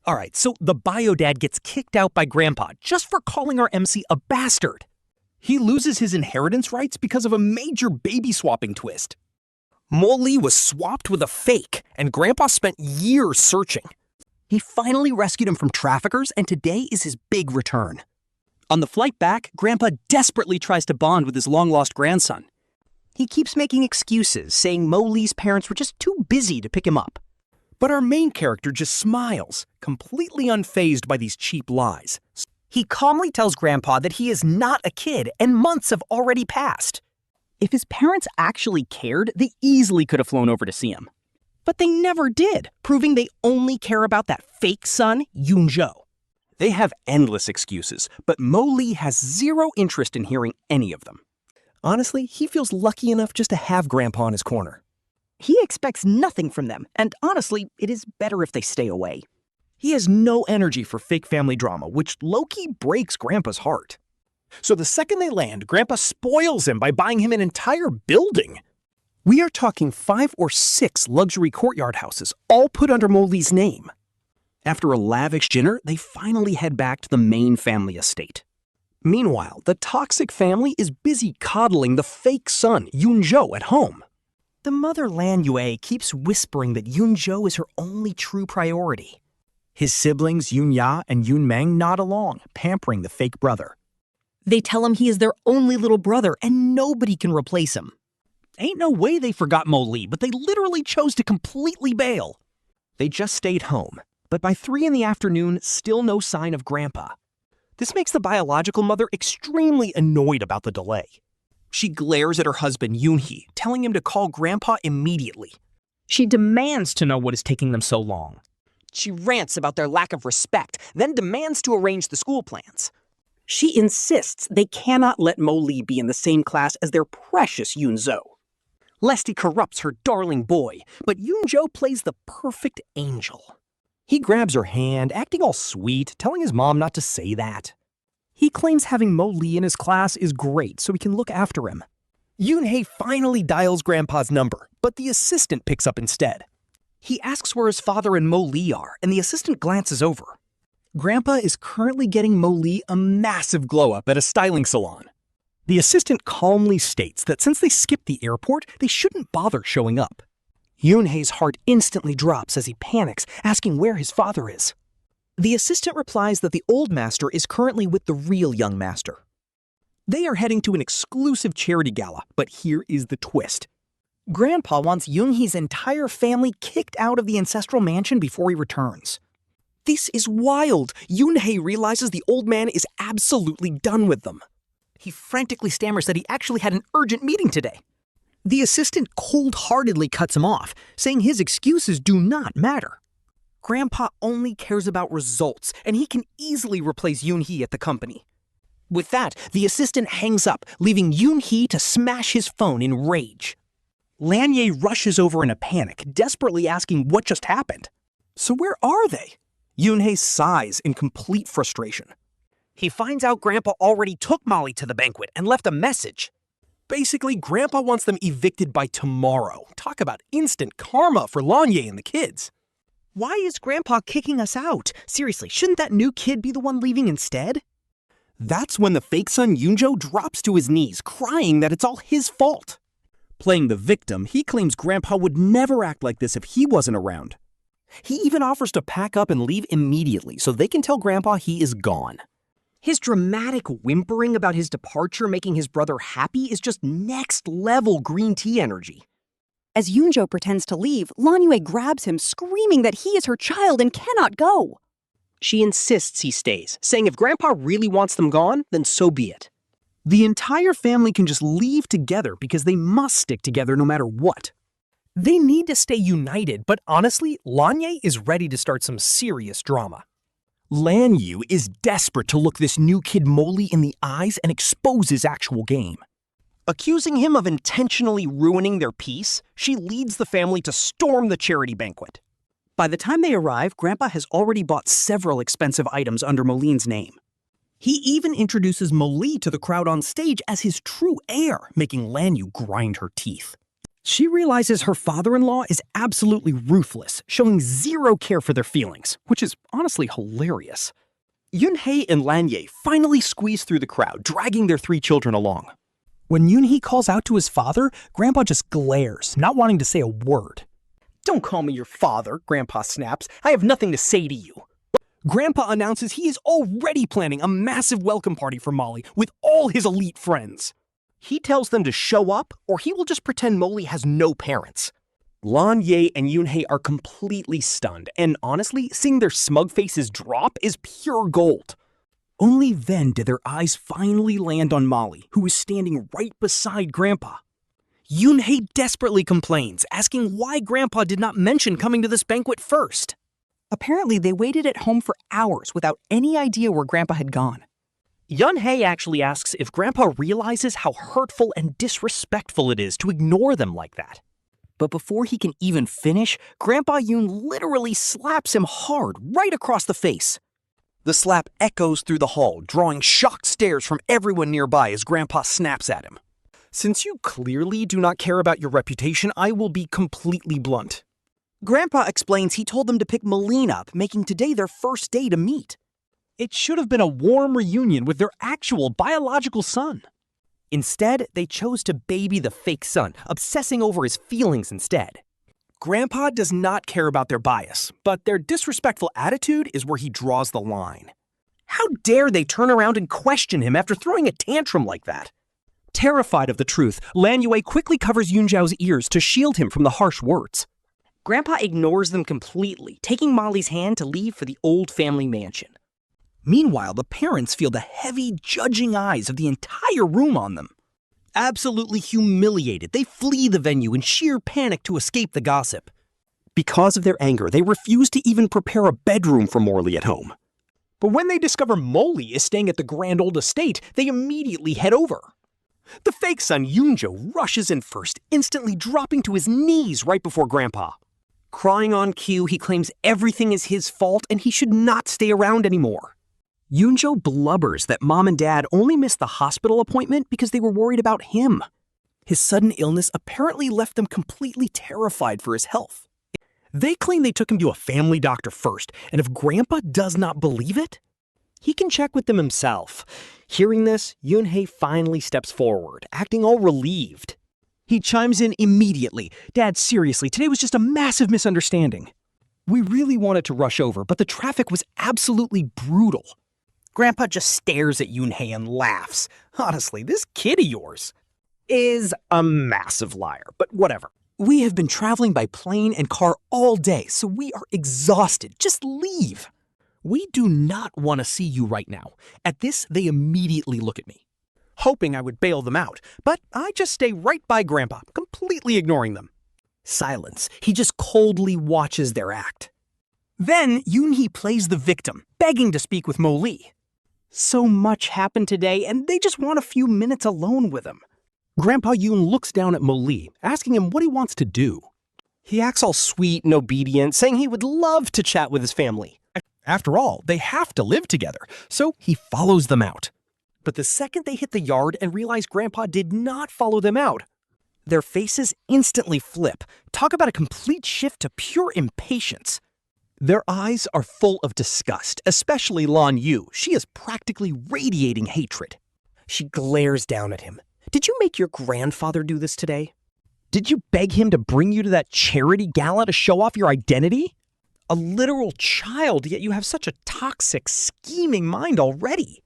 Alright, so the bio dad gets kicked out by Grandpa just for calling our MC a bastard. He loses his inheritance rights because of a major baby swapping twist. Mo-Li was swapped with a fake, and Grandpa spent years searching. He finally rescued him from traffickers, and today is his big return. On the flight back, Grandpa desperately tries to bond with his long-lost grandson. He keeps making excuses, saying Mo-Li's parents were just too busy to pick him up. But our main character just smiles, completely unfazed by these cheap lies. He calmly tells Grandpa that he is not a kid and months have already passed. If his parents actually cared, they easily could have flown over to see him. But they never did, proving they only care about that fake son, Yun Zhou. They have endless excuses, but Mo-Li has zero interest in hearing any of them. Honestly, he feels lucky enough just to have Grandpa in his corner. He expects nothing from them, and honestly, it is better if they stay away. He has no energy for fake family drama, which low-key breaks Grandpa's heart. So the second they land, Grandpa spoils him by buying him an entire building. We are talking 5 or 6 luxury courtyard houses, all put under Mo-Li's name. After a lavish dinner, they finally head back to the main family estate. Meanwhile, the toxic family is busy coddling the fake son, Yun Zhou, at home. The mother Lan Yue keeps whispering that Yun Zhou is her only true priority. His siblings Yun Ya and Yun Meng nod along, pampering the fake brother. They tell him he is their only little brother and nobody can replace him. Ain't no way they forgot Mo-Li, but they literally chose to completely bail. They just stayed home, but by 3 in the afternoon, still no sign of Grandpa. This makes the biological mother extremely annoyed about the delay. She glares at her husband Yun-hee, telling him to call Grandpa immediately. She demands to know what is taking them so long. She rants about their lack of respect, then demands to arrange the school plans. She insists they cannot let Mo-Li be in the same class as their precious Yun Zhou, lest he corrupts her darling boy, but Yun Zhou plays the perfect angel. He grabs her hand, acting all sweet, telling his mom not to say that. He claims having Mo-Li in his class is great so he can look after him. Yun-hee finally dials Grandpa's number, but the assistant picks up instead. He asks where his father and Mo-Li are, and the assistant glances over. Grandpa is currently getting Mo-Li a massive glow-up at a styling salon. The assistant calmly states that since they skipped the airport, they shouldn't bother showing up. Yun-hee's heart instantly drops as he panics, asking where his father is. The assistant replies that the old master is currently with the real young master. They are heading to an exclusive charity gala, but here is the twist. Grandpa wants Yun-hee's entire family kicked out of the ancestral mansion before he returns. This is wild. Yun-hee realizes the old man is absolutely done with them. He frantically stammers that he actually had an urgent meeting today. The assistant cold-heartedly cuts him off, saying his excuses do not matter. Grandpa only cares about results, and he can easily replace Yun-hee at the company. With that, the assistant hangs up, leaving Yun-hee to smash his phone in rage. Lan Yue rushes over in a panic, desperately asking what just happened. So where are they? Yun-hee sighs in complete frustration. He finds out Grandpa already took Molly to the banquet and left a message. Basically, Grandpa wants them evicted by tomorrow. Talk about instant karma for Lan Yue and the kids. Why is Grandpa kicking us out? Seriously, shouldn't that new kid be the one leaving instead? That's when the fake son Yun Zhou drops to his knees, crying that it's all his fault. Playing the victim, he claims Grandpa would never act like this if he wasn't around. He even offers to pack up and leave immediately so they can tell Grandpa he is gone. His dramatic whimpering about his departure making his brother happy is just next-level green tea energy. As Yun Zhou pretends to leave, Lan Yue grabs him, screaming that he is her child and cannot go. She insists he stays, saying if Grandpa really wants them gone, then so be it. The entire family can just leave together because they must stick together no matter what. They need to stay united, but honestly, Lan Yue is ready to start some serious drama. Lan Yue is desperate to look this new kid Mo-Li in the eyes and expose his actual game. Accusing him of intentionally ruining their peace, she leads the family to storm the charity banquet. By the time they arrive, Grandpa has already bought several expensive items under Mo-Li's name. He even introduces Mo-Li to the crowd on stage as his true heir, making Lan Yue grind her teeth. She realizes her father-in-law is absolutely ruthless, showing zero care for their feelings, which is honestly hilarious. Yun-hee and Lan Yue finally squeeze through the crowd, dragging their 3 children along. When Yun-hee calls out to his father, Grandpa just glares, not wanting to say a word. "Don't call me your father," Grandpa snaps. "I have nothing to say to you." Grandpa announces he is already planning a massive welcome party for Molly with all his elite friends. He tells them to show up, or he will just pretend Molly has no parents. Lan Yue and Yun-hee are completely stunned, and honestly, seeing their smug faces drop is pure gold. Only then did their eyes finally land on Molly, who is standing right beside Grandpa. Yun-hee desperately complains, asking why Grandpa did not mention coming to this banquet first. Apparently, they waited at home for hours without any idea where Grandpa had gone. Yun-hee actually asks if Grandpa realizes how hurtful and disrespectful it is to ignore them like that. But before he can even finish, Grandpa Yun literally slaps him hard right across the face. The slap echoes through the hall, drawing shocked stares from everyone nearby as Grandpa snaps at him. "Since you clearly do not care about your reputation, I will be completely blunt." Grandpa explains he told them to pick Malene up, making today their first day to meet. It should have been a warm reunion with their actual biological son. Instead, they chose to baby the fake son, obsessing over his feelings instead. Grandpa does not care about their bias, but their disrespectful attitude is where he draws the line. How dare they turn around and question him after throwing a tantrum like that? Terrified of the truth, Lan Yue quickly covers Yun Zhou's ears to shield him from the harsh words. Grandpa ignores them completely, taking Molly's hand to leave for the old family mansion. Meanwhile, the parents feel the heavy, judging eyes of the entire room on them. Absolutely humiliated, they flee the venue in sheer panic to escape the gossip. Because of their anger, they refuse to even prepare a bedroom for Morley at home. But when they discover Molly is staying at the grand old estate, they immediately head over. The fake son Yun Zhou rushes in first, instantly dropping to his knees right before Grandpa. Crying on cue, he claims everything is his fault and he should not stay around anymore. Yun Zhou blubbers that Mom and Dad only missed the hospital appointment because they were worried about him. His sudden illness apparently left them completely terrified for his health. They claim they took him to a family doctor first, and if Grandpa does not believe it, he can check with them himself. Hearing this, Yun-hee finally steps forward, acting all relieved. He chimes in immediately. "Dad, seriously, today was just a massive misunderstanding. We really wanted to rush over, but the traffic was absolutely brutal." Grandpa just stares at Yun-hee and laughs. Honestly, this kid of yours is a massive liar, but whatever. "We have been traveling by plane and car all day, so we are exhausted. Just leave. We do not want to see you right now." At this, they immediately look at me, hoping I would bail them out, but I just stay right by Grandpa, completely ignoring them. Silence. He just coldly watches their act. Then Yun-hee plays the victim, begging to speak with Molly. So much happened today, and they just want a few minutes alone with him. Grandpa Yun looks down at Molly, asking him what he wants to do. He acts all sweet and obedient, saying he would love to chat with his family. After all, they have to live together, so he follows them out. But the second they hit the yard and realize Grandpa did not follow them out, their faces instantly flip. Talk about a complete shift to pure impatience. Their eyes are full of disgust, especially Lan Yue. She is practically radiating hatred. She glares down at him. "Did you make your grandfather do this today? Did you beg him to bring you to that charity gala to show off your identity? A literal child, yet you have such a toxic, scheming mind already."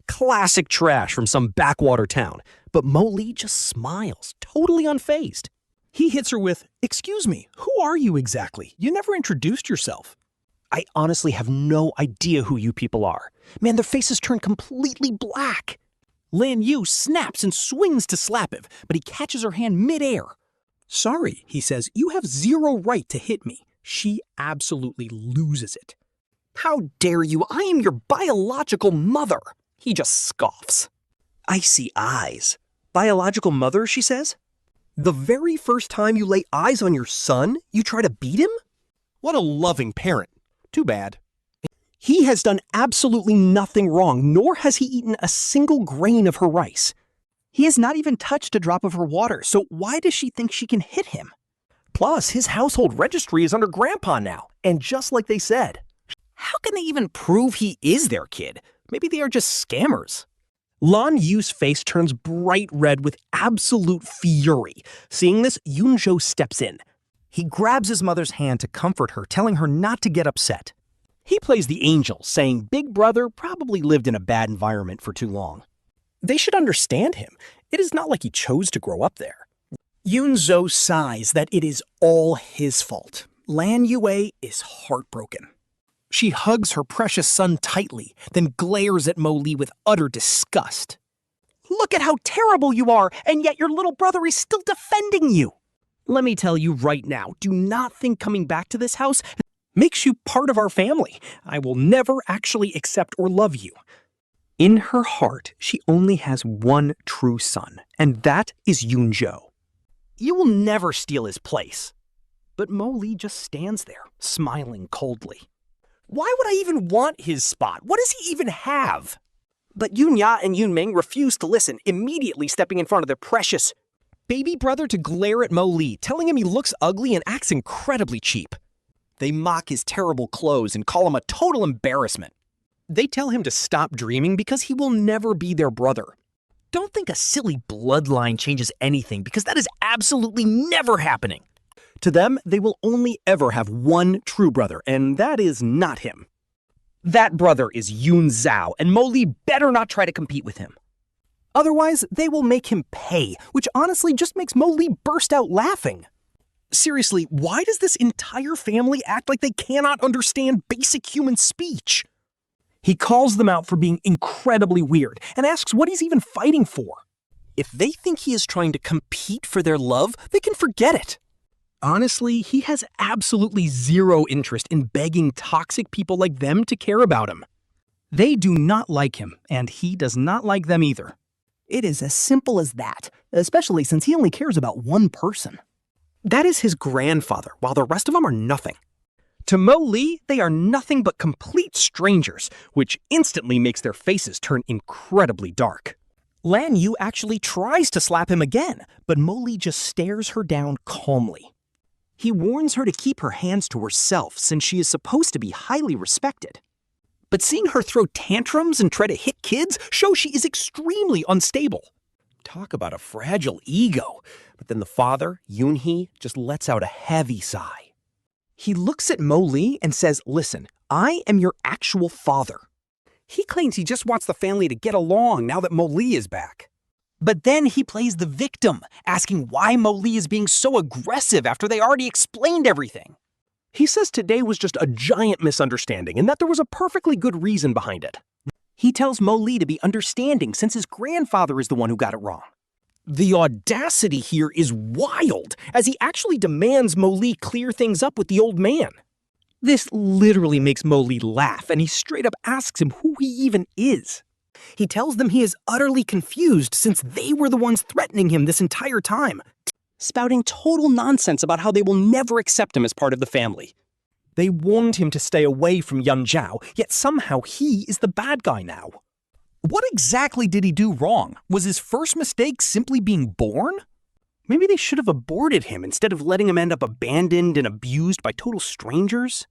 Classic trash from some backwater town, but Molly just smiles, totally unfazed. He hits her with, "Excuse me, who are you exactly? You never introduced yourself." "I honestly have no idea who you people are." Man, their faces turn completely black. Lan Yue snaps and swings to slap him, but he catches her hand midair. "Sorry," he says, "you have zero right to hit me." She absolutely loses it. "How dare you? I am your biological mother." He just scoffs. Icy eyes. "Biological mother," she says? "The very first time you lay eyes on your son, you try to beat him? What a loving parent. Too bad." He has done absolutely nothing wrong, nor has he eaten a single grain of her rice. He has not even touched a drop of her water, so why does she think she can hit him? Plus, his household registry is under Grandpa now, and just like they said. How can they even prove he is their kid? Maybe they are just scammers. Lan Yue's face turns bright red with absolute fury. Seeing this, Yun Zhou steps in. He grabs his mother's hand to comfort her, telling her not to get upset. He plays the angel, saying Big Brother probably lived in a bad environment for too long. They should understand him. It is not like he chose to grow up there. Yun Zhou sighs that it is all his fault. Lan Yue is heartbroken. She hugs her precious son tightly, then glares at Mo Li with utter disgust. Look at how terrible you are, and yet your little brother is still defending you. Let me tell you right now, do not think coming back to this house makes you part of our family. I will never actually accept or love you. In her heart, she only has one true son, and that is Yun Zhou. You will never steal his place. But Mo Li just stands there, smiling coldly. Why would I even want his spot? What does he even have? But Yun Ya and Yun Meng refuse to listen, immediately stepping in front of their precious baby brother to glare at Mo Li, telling him he looks ugly and acts incredibly cheap. They mock his terrible clothes and call him a total embarrassment. They tell him to stop dreaming because he will never be their brother. Don't think a silly bloodline changes anything, because that is absolutely never happening. To them, they will only ever have one true brother, and that is not him. That brother is Yun Zhou, and Mo Li better not try to compete with him. Otherwise, they will make him pay, which honestly just makes Mo Li burst out laughing. Seriously, why does this entire family act like they cannot understand basic human speech? He calls them out for being incredibly weird and asks what he's even fighting for. If they think he is trying to compete for their love, they can forget it. Honestly, he has absolutely zero interest in begging toxic people like them to care about him. They do not like him, and he does not like them either. It is as simple as that, especially since he only cares about one person. That is his grandfather, while the rest of them are nothing. To Mo Li, they are nothing but complete strangers, which instantly makes their faces turn incredibly dark. Lan Yue actually tries to slap him again, but Mo Li just stares her down calmly. He warns her to keep her hands to herself, since she is supposed to be highly respected. But seeing her throw tantrums and try to hit kids shows she is extremely unstable. Talk about a fragile ego. But then the father, Yun He, just lets out a heavy sigh. He looks at Mo Li and says, listen, I am your actual father. He claims he just wants the family to get along now that Mo Li is back. But then he plays the victim, asking why Mo Li is being so aggressive after they already explained everything. He says today was just a giant misunderstanding and that there was a perfectly good reason behind it. He tells Mo Li to be understanding since his grandfather is the one who got it wrong. The audacity here is wild, as he actually demands Mo Li clear things up with the old man. This literally makes Mo Li laugh, and he straight up asks him who he even is. He tells them he is utterly confused since they were the ones threatening him this entire time, spouting total nonsense about how they will never accept him as part of the family. They warned him to stay away from Yun Zhou, yet somehow he is the bad guy now. What exactly did he do wrong? Was his first mistake simply being born? Maybe they should have aborted him instead of letting him end up abandoned and abused by total strangers?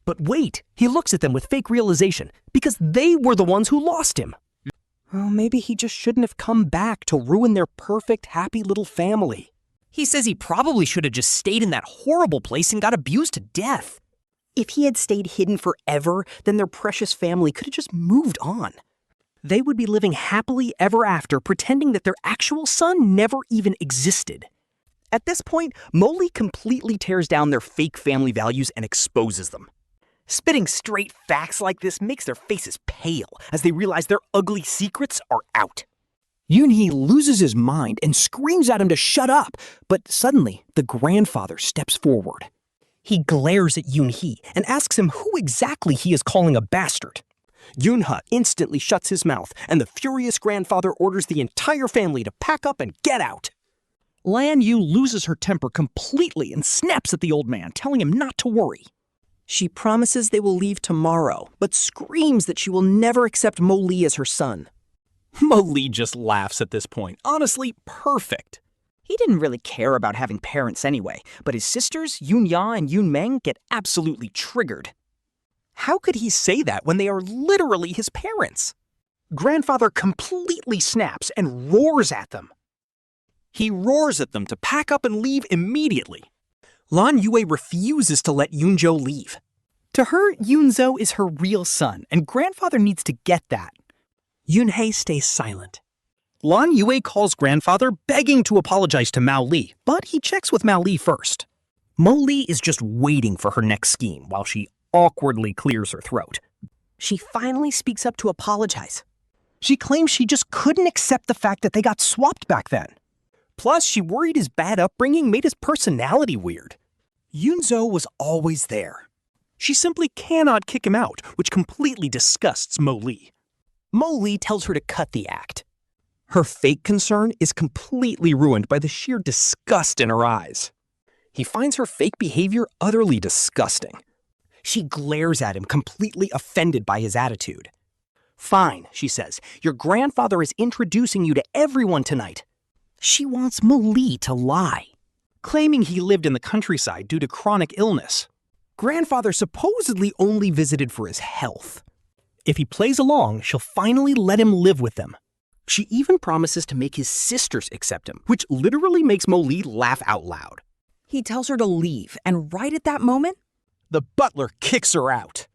But wait, he looks at them with fake realization, because they were the ones who lost him. Well, maybe he just shouldn't have come back to ruin their perfect, happy little family. He says he probably should have just stayed in that horrible place and got abused to death. If he had stayed hidden forever, then their precious family could have just moved on. They would be living happily ever after, pretending that their actual son never even existed. At this point, Mo Li completely tears down their fake family values and exposes them. Spitting straight facts like this makes their faces pale as they realize their ugly secrets are out. Yun He loses his mind and screams at him to shut up, but suddenly the grandfather steps forward. He glares at Yun He and asks him who exactly he is calling a bastard. Yun He instantly shuts his mouth, and the furious grandfather orders the entire family to pack up and get out. Lan Yue loses her temper completely and snaps at the old man, telling him not to worry. She promises they will leave tomorrow, but screams that she will never accept Mo Li as her son. Mo Li just laughs at this point. Honestly, perfect. He didn't really care about having parents anyway, but his sisters, Yun Ya and Yun Meng, get absolutely triggered. How could he say that when they are literally his parents? Grandfather completely snaps and roars at them. He roars at them to pack up and leave immediately. Lan Yue refuses to let Yun Zhou leave. To her, Yun Zhou is her real son, and grandfather needs to get that. Yun He stays silent. Lan Yue calls grandfather, begging to apologize to Mao Li, but he checks with Mao Li first. Mo Li is just waiting for her next scheme while she awkwardly clears her throat. She finally speaks up to apologize. She claims she just couldn't accept the fact that they got swapped back then. Plus, she worried his bad upbringing made his personality weird. Yun Zhou was always there. She simply cannot kick him out, which completely disgusts Mo Li. Mo Li tells her to cut the act. Her fake concern is completely ruined by the sheer disgust in her eyes. He finds her fake behavior utterly disgusting. She glares at him, completely offended by his attitude. Fine, she says, your grandfather is introducing you to everyone tonight. She wants Mo Li to lie, claiming he lived in the countryside due to chronic illness. Grandfather supposedly only visited for his health. If he plays along, she'll finally let him live with them. She even promises to make his sisters accept him, which literally makes Mo Li laugh out loud. He tells her to leave, and right at that moment, the butler kicks her out.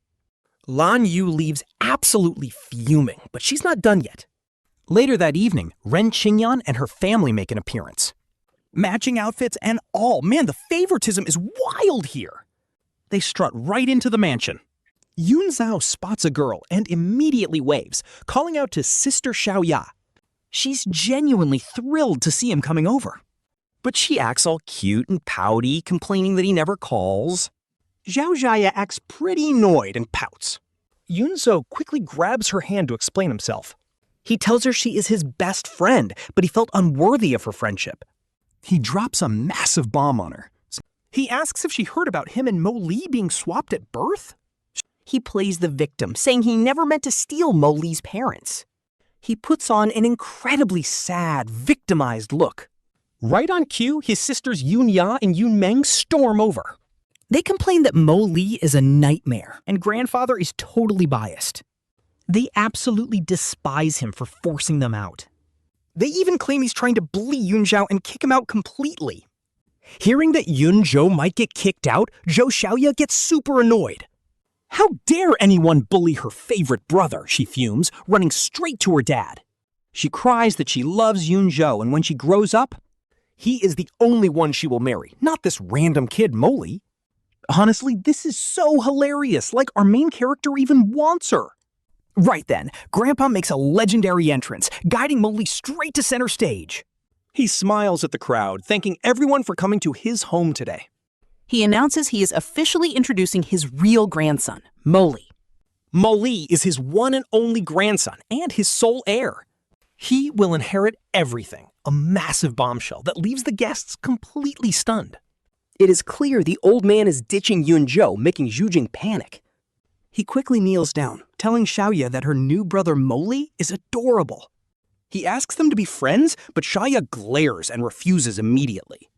Lan Yue leaves absolutely fuming, but she's not done yet. Later that evening, Ren Qingyan and her family make an appearance. Matching outfits and all. Man, the favoritism is wild here. They strut right into the mansion. Yun Zhou spots a girl and immediately waves, calling out to Sister Xiaoya. She's genuinely thrilled to see him coming over. But she acts all cute and pouty, complaining that he never calls. Zhao Zhaya acts pretty annoyed and pouts. Yun Zhou quickly grabs her hand to explain himself. He tells her she is his best friend, but he felt unworthy of her friendship. He drops a massive bomb on her. He asks if she heard about him and Mo Li being swapped at birth. He plays the victim, saying he never meant to steal Mo Li's parents. He puts on an incredibly sad, victimized look. Right on cue, his sisters Yun Ya and Yun Meng storm over. They complain that Mo Li is a nightmare, and grandfather is totally biased. They absolutely despise him for forcing them out. They even claim he's trying to bully Yun Zhou and kick him out completely. Hearing that Yun Zhou might get kicked out, Zhou Xiaoya gets super annoyed. How dare anyone bully her favorite brother, she fumes, running straight to her dad. She cries that she loves Yun Zhou, and when she grows up, he is the only one she will marry, not this random kid Mo Li. Honestly, this is so hilarious, like our main character even wants her. Right then, Grandpa makes a legendary entrance, guiding Mo Li straight to center stage. He smiles at the crowd, thanking everyone for coming to his home today. He announces he is officially introducing his real grandson, Mo Li. Mo Li is his one and only grandson and his sole heir. He will inherit everything, a massive bombshell that leaves the guests completely stunned. It is clear the old man is ditching Yun Zhou, making Zhu Jing panic. He quickly kneels down, telling Xiaoya that her new brother Mo Li is adorable. He asks them to be friends, but Xiaoya glares and refuses immediately.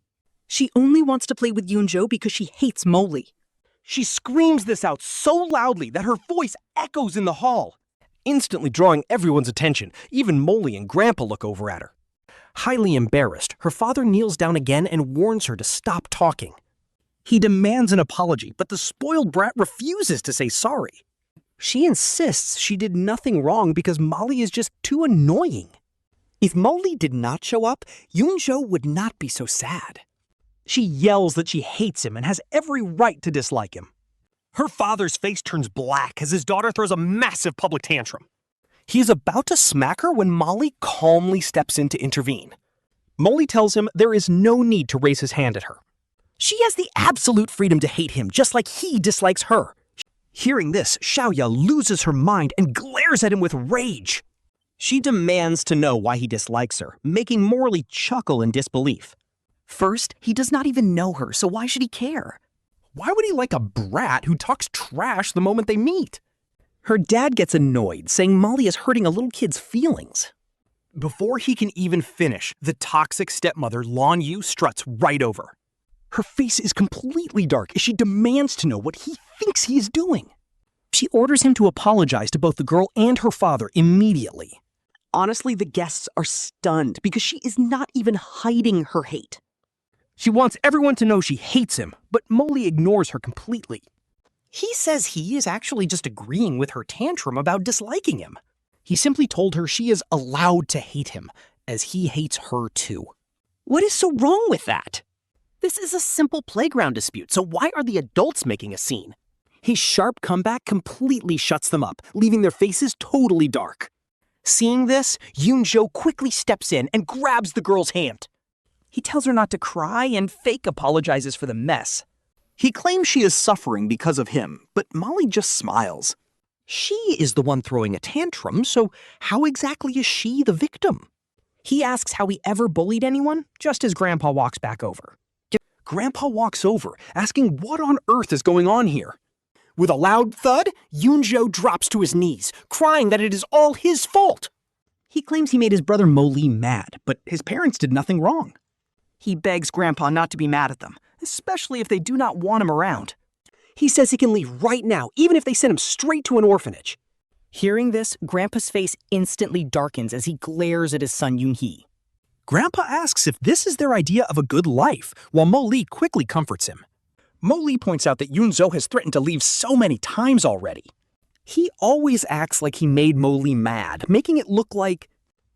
she only wants to play with Yun Zhou because she hates Mo Li. She screams this out so loudly that her voice echoes in the hall, instantly drawing everyone's attention. Even Mo Li and Grandpa look over at her. Highly embarrassed, her father kneels down again and warns her to stop talking. He demands an apology, but the spoiled brat refuses to say sorry. She insists she did nothing wrong because Molly is just too annoying. If Mo Li did not show up, Yun Zhou would not be so sad. She yells that she hates him and has every right to dislike him. Her father's face turns black as his daughter throws a massive public tantrum. He is about to smack her when Molly calmly steps in to intervene. Molly tells him there is no need to raise his hand at her. She has the absolute freedom to hate him just like he dislikes her. Hearing this, Xiaoya loses her mind and glares at him with rage. She demands to know why he dislikes her, making Morley chuckle in disbelief. First, he does not even know her, so why should he care? Why would he like a brat who talks trash the moment they meet? Her dad gets annoyed, saying Molly is hurting a little kid's feelings. Before he can even finish, the toxic stepmother Lan Yue struts right over. Her face is completely dark as she demands to know what he thinks he is doing. She orders him to apologize to both the girl and her father immediately. Honestly, the guests are stunned because she is not even hiding her hate. She wants everyone to know she hates him, but Molly ignores her completely. He says he is actually just agreeing with her tantrum about disliking him. He simply told her she is allowed to hate him, as he hates her too. What is so wrong with that? This is a simple playground dispute, so why are the adults making a scene? His sharp comeback completely shuts them up, leaving their faces totally dark. Seeing this, Yun Zhou quickly steps in and grabs the girl's hand. He tells her not to cry and fake apologizes for the mess. He claims she is suffering because of him, but Molly just smiles. She is the one throwing a tantrum, so how exactly is she the victim? He asks how he ever bullied anyone, just as Grandpa walks back over. Grandpa walks over, asking what on earth is going on here. With a loud thud, Yun Zhou drops to his knees, crying that it is all his fault. He claims he made his brother Mo Li mad, but his parents did nothing wrong. He begs Grandpa not to be mad at them, especially if they do not want him around. He says he can leave right now, even if they send him straight to an orphanage. Hearing this, Grandpa's face instantly darkens as he glares at his son Yun-hee. Grandpa asks if this is their idea of a good life, while Mo Li quickly comforts him. Mo Li points out that Yun Zhou has threatened to leave so many times already. He always acts like he made Mo Li mad, making it look like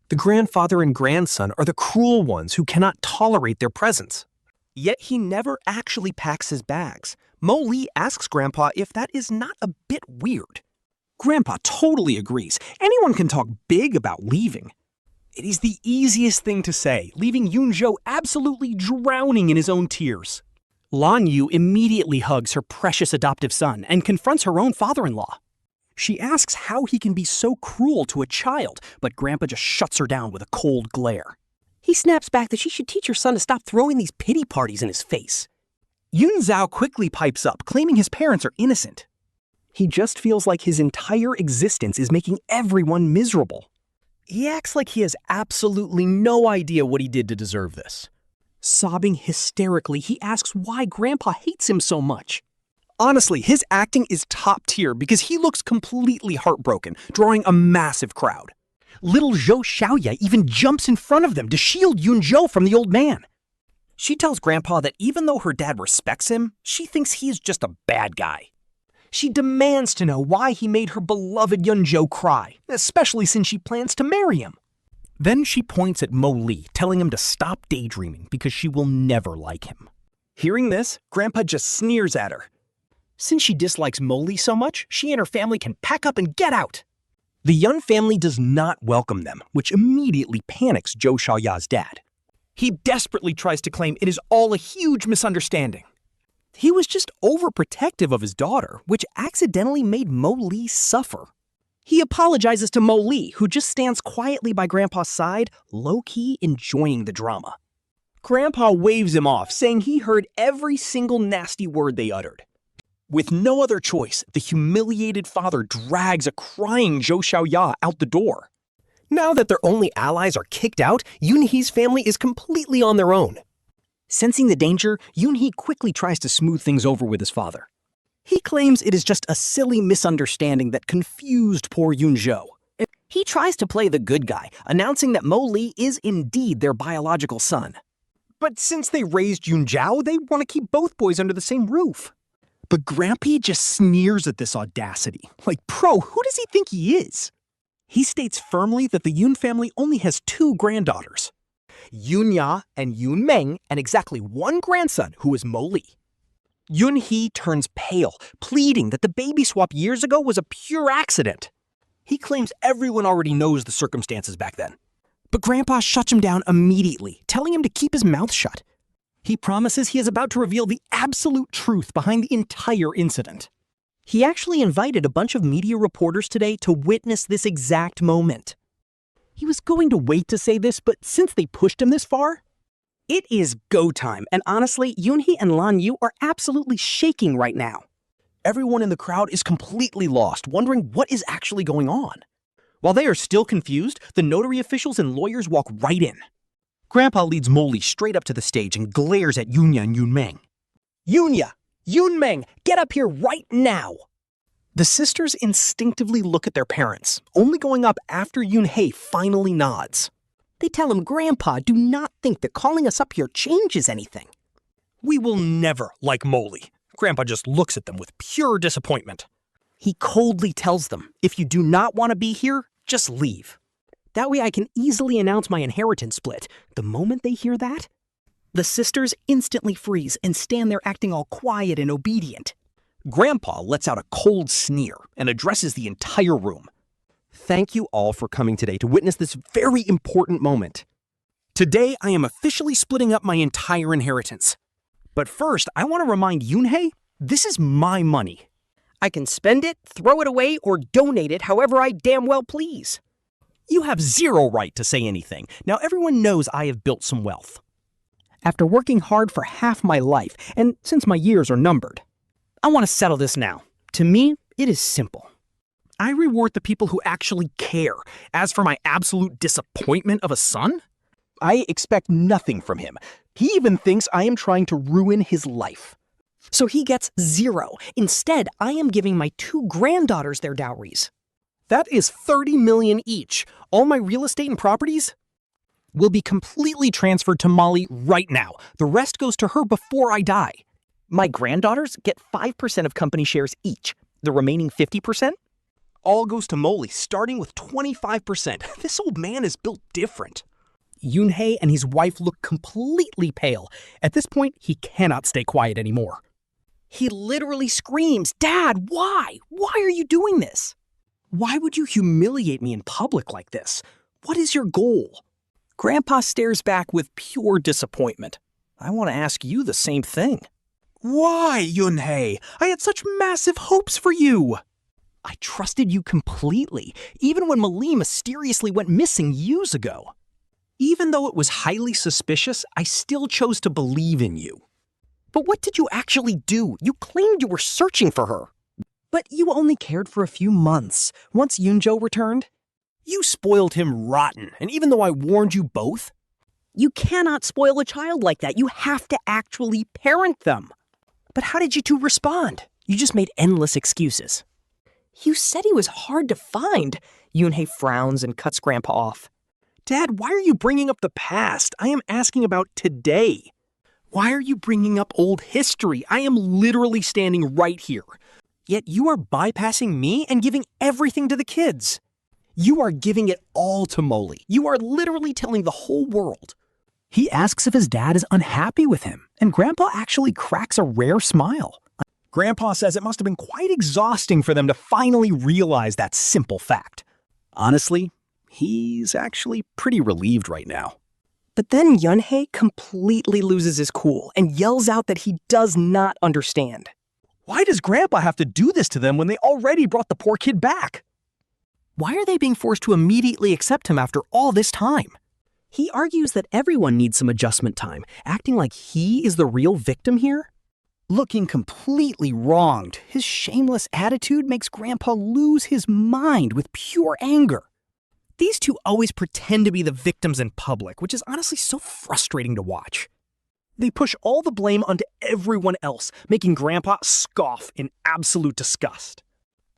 the grandfather and grandson are the cruel ones who cannot tolerate their presence. Yet he never actually packs his bags. Mo Li asks Grandpa if that is not a bit weird. Grandpa totally agrees. Anyone can talk big about leaving. It is the easiest thing to say, leaving Yun Zhou absolutely drowning in his own tears. Lan Yue immediately hugs her precious adoptive son and confronts her own father-in-law. She asks how he can be so cruel to a child, but Grandpa just shuts her down with a cold glare. He snaps back that she should teach her son to stop throwing these pity parties in his face. Yun Zhou quickly pipes up, claiming his parents are innocent. He just feels like his entire existence is making everyone miserable. He acts like he has absolutely no idea what he did to deserve this. Sobbing hysterically, he asks why Grandpa hates him so much. Honestly, his acting is top tier because he looks completely heartbroken, drawing a massive crowd. Little Zhou Xiaoya even jumps in front of them to shield Yun Zhou from the old man. She tells Grandpa that even though her dad respects him, she thinks he is just a bad guy. She demands to know why he made her beloved Yun Zhou cry, especially since she plans to marry him. Then she points at Mo Li, telling him to stop daydreaming because she will never like him. Hearing this, Grandpa just sneers at her. Since she dislikes Mo Li so much, she and her family can pack up and get out. The Yun family does not welcome them, which immediately panics Zhou Xiaoya's dad. He desperately tries to claim it is all a huge misunderstanding. He was just overprotective of his daughter, which accidentally made Mo Li suffer. He apologizes to Mo Li, who just stands quietly by Grandpa's side, low-key enjoying the drama. Grandpa waves him off, saying he heard every single nasty word they uttered. With no other choice, the humiliated father drags a crying Zhou Xiaoya out the door. Now that their only allies are kicked out, Yun-hee's family is completely on their own. Sensing the danger, Yun-hee quickly tries to smooth things over with his father. He claims it is just a silly misunderstanding that confused poor Yun Zhou. He tries to play the good guy, announcing that Mo Li is indeed their biological son. But since they raised Yun Zhao, they want to keep both boys under the same roof. But Grampy just sneers at this audacity. Like, bro, who does he think he is? He states firmly that the Yun family only has 2 granddaughters, Yun Ya and Yun Meng, and exactly 1 grandson who is Mo Li. Yun-hee turns pale, pleading that the baby swap years ago was a pure accident. He claims everyone already knows the circumstances back then. But Grandpa shuts him down immediately, telling him to keep his mouth shut. He promises he is about to reveal the absolute truth behind the entire incident. He actually invited a bunch of media reporters today to witness this exact moment. He was going to wait to say this, but since they pushed him this far, it is go time, and honestly, Yun-hee and Lan Yue are absolutely shaking right now. Everyone in the crowd is completely lost, wondering what is actually going on. While they are still confused, the notary officials and lawyers walk right in. Grandpa leads Molly straight up to the stage and glares at Yunya and Yun Meng. Yunya! Yun Meng! Get up here right now! The sisters instinctively look at their parents, only going up after Yun Hei finally nods. They tell him, Grandpa, do not think that calling us up here changes anything. We will never like Molly. Grandpa just looks at them with pure disappointment. He coldly tells them, if you do not want to be here, just leave. That way I can easily announce my inheritance split. The moment they hear that, the sisters instantly freeze and stand there acting all quiet and obedient. Grandpa lets out a cold sneer and addresses the entire room. Thank you all for coming today to witness this very important moment. Today, I am officially splitting up my entire inheritance. But first, I want to remind Yun Hei, this is my money. I can spend it, throw it away, or donate it however I damn well please. You have zero right to say anything. Now everyone knows I have built some wealth. After working hard for half my life, and since my years are numbered, I want to settle this now. To me, it is simple. I reward the people who actually care. As for my absolute disappointment of a son, I expect nothing from him. He even thinks I am trying to ruin his life. So he gets 0. Instead, I am giving my 2 granddaughters their dowries. that is 30 million each. All my real estate and properties will be completely transferred to Molly right now. The rest goes to her before I die. My granddaughters get 5% of company shares each. The remaining 50%? All goes to Molly, starting with 25%. This old man is built different. Yun Hei and his wife look completely pale. At this point, he cannot stay quiet anymore. He literally screams, "Dad, why? Why are you doing this? Why would you humiliate me in public like this? What is your goal?" Grandpa stares back with pure disappointment. I want to ask you the same thing. Why, Yun Hei? I had such massive hopes for you. I trusted you completely, even when Mali mysteriously went missing years ago. Even though it was highly suspicious, I still chose to believe in you. But what did you actually do? You claimed you were searching for her. But you only cared for a few months. Once Yun Zhou returned, You spoiled him rotten, and even though I warned you both, You cannot spoil a child like that. You have to actually parent them. But how did you two respond? You just made endless excuses. You said he was hard to find. Yun Hei frowns and cuts Grandpa off. Dad, why are you bringing up the past? I am asking about today. Why are you bringing up old history? I am literally standing right here. Yet you are bypassing me and giving everything to the kids. You are giving it all to Molly. You are literally telling the whole world. He asks if his dad is unhappy with him, and Grandpa actually cracks a rare smile. Grandpa says it must have been quite exhausting for them to finally realize that simple fact. Honestly, he's actually pretty relieved right now. But then Yun Hei completely loses his cool and yells out that he does not understand. Why does Grandpa have to do this to them when they already brought the poor kid back? Why are they being forced to immediately accept him after all this time? He argues that everyone needs some adjustment time, acting like he is the real victim here. Looking completely wronged, his shameless attitude makes Grandpa lose his mind with pure anger. These two always pretend to be the victims in public, which is honestly so frustrating to watch. They push all the blame onto everyone else, making Grandpa scoff in absolute disgust.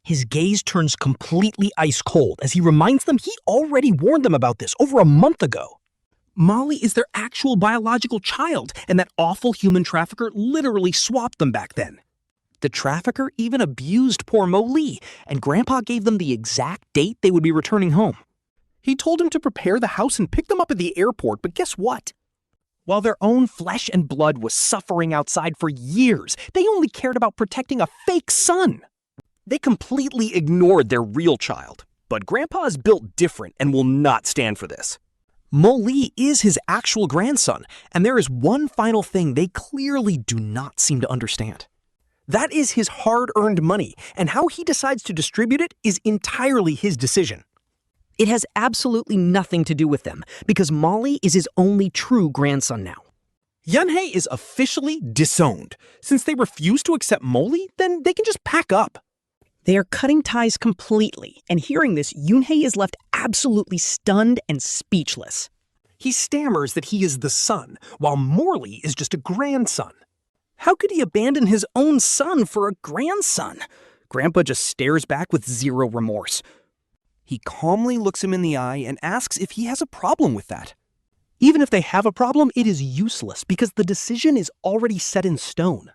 His gaze turns completely ice cold as he reminds them he already warned them about this over a month ago. Molly is their actual biological child, and that awful human trafficker literally swapped them back then. The trafficker even abused poor Molly, and Grandpa gave them the exact date they would be returning home. He told him to prepare the house and pick them up at the airport, but guess what? While their own flesh and blood was suffering outside for years, they only cared about protecting a fake son. They completely ignored their real child, but Grandpa is built different and will not stand for this. Molly is his actual grandson, and there is one final thing they clearly do not seem to understand. That is his hard-earned money, and how he decides to distribute it is entirely his decision. It has absolutely nothing to do with them, because Molly is his only true grandson now. Yun Hei is officially disowned. Since they refuse to accept Molly, then they can just pack up. They are cutting ties completely, and hearing this, Yunhei is left absolutely stunned and speechless. He stammers that he is the son, while Morley is just a grandson. How could he abandon his own son for a grandson? Grandpa just stares back with zero remorse. He calmly looks him in the eye and asks if he has a problem with that. Even if they have a problem, it is useless because the decision is already set in stone.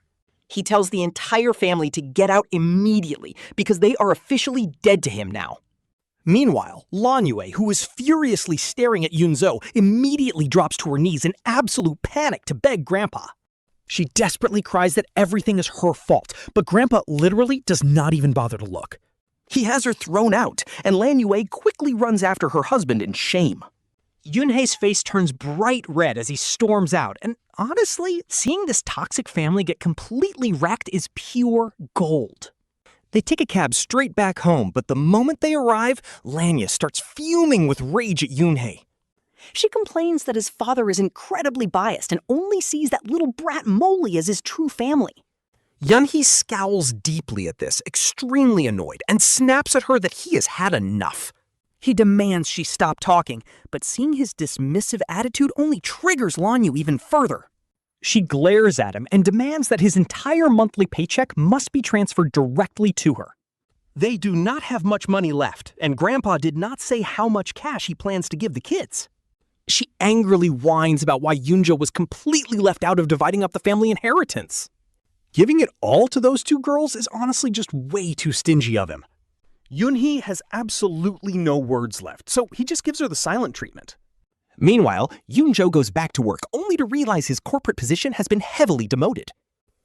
He tells the entire family to get out immediately because they are officially dead to him now. Meanwhile, Lan Yue, who is furiously staring at Yun Zhou, immediately drops to her knees in absolute panic to beg Grandpa. She desperately cries that everything is her fault, but Grandpa literally does not even bother to look. He has her thrown out, and Lan Yue quickly runs after her husband in shame. Yunhei's face turns bright red as he storms out, and honestly, seeing this toxic family get completely wrecked is pure gold. They take a cab straight back home, but the moment they arrive, Lan Yue starts fuming with rage at Yunhei. She complains that his father is incredibly biased and only sees that little brat Molly as his true family. Yunhei scowls deeply at this, extremely annoyed, and snaps at her that he has had enough. He demands she stop talking, but seeing his dismissive attitude only triggers Lan Yue even further. She glares at him and demands that his entire monthly paycheck must be transferred directly to her. They do not have much money left, and Grandpa did not say how much cash he plans to give the kids. She angrily whines about why Yun Zhou was completely left out of dividing up the family inheritance. Giving it all to those two girls is honestly just way too stingy of him. Yunhei has absolutely no words left, so he just gives her the silent treatment. Meanwhile, Yun Zhou goes back to work only to realize his corporate position has been heavily demoted.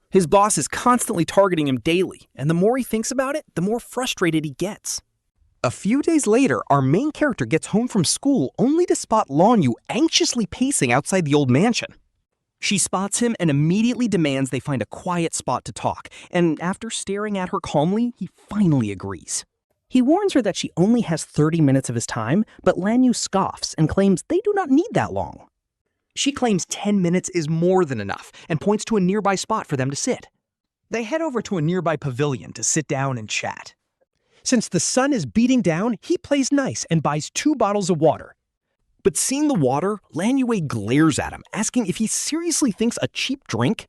His boss is constantly targeting him daily, and the more he thinks about it, the more frustrated he gets. A few days later, our main character gets home from school only to spot Lan Yue anxiously pacing outside the old mansion. She spots him and immediately demands they find a quiet spot to talk, and after staring at her calmly, he finally agrees. He warns her that she only has 30 minutes of his time, but Lan Yue scoffs and claims they do not need that long. She claims 10 minutes is more than enough and points to a nearby spot for them to sit. They head over to a nearby pavilion to sit down and chat. Since the sun is beating down, he plays nice and buys 2 bottles of water. But seeing the water, Lan Yue glares at him, asking if he seriously thinks a cheap drink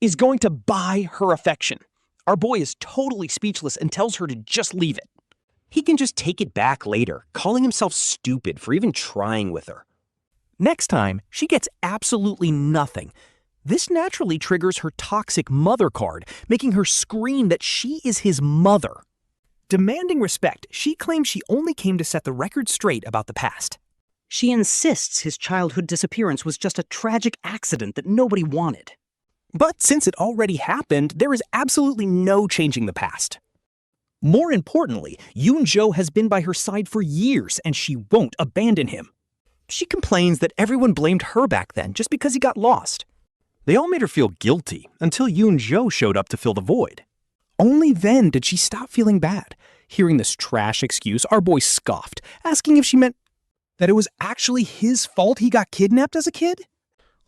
is going to buy her affection. Our boy is totally speechless and tells her to just leave it. He can just take it back later, calling himself stupid for even trying with her. Next time, she gets absolutely nothing. This naturally triggers her toxic mother card, making her scream that she is his mother. Demanding respect, she claims she only came to set the record straight about the past. She insists his childhood disappearance was just a tragic accident that nobody wanted. But since it already happened, there is absolutely no changing the past. More importantly, Yun Zhou has been by her side for years and she won't abandon him. She complains that everyone blamed her back then just because he got lost. They all made her feel guilty until Yun Zhou showed up to fill the void. Only then did she stop feeling bad. Hearing this trash excuse, our boy scoffed, asking if she meant that it was actually his fault he got kidnapped as a kid.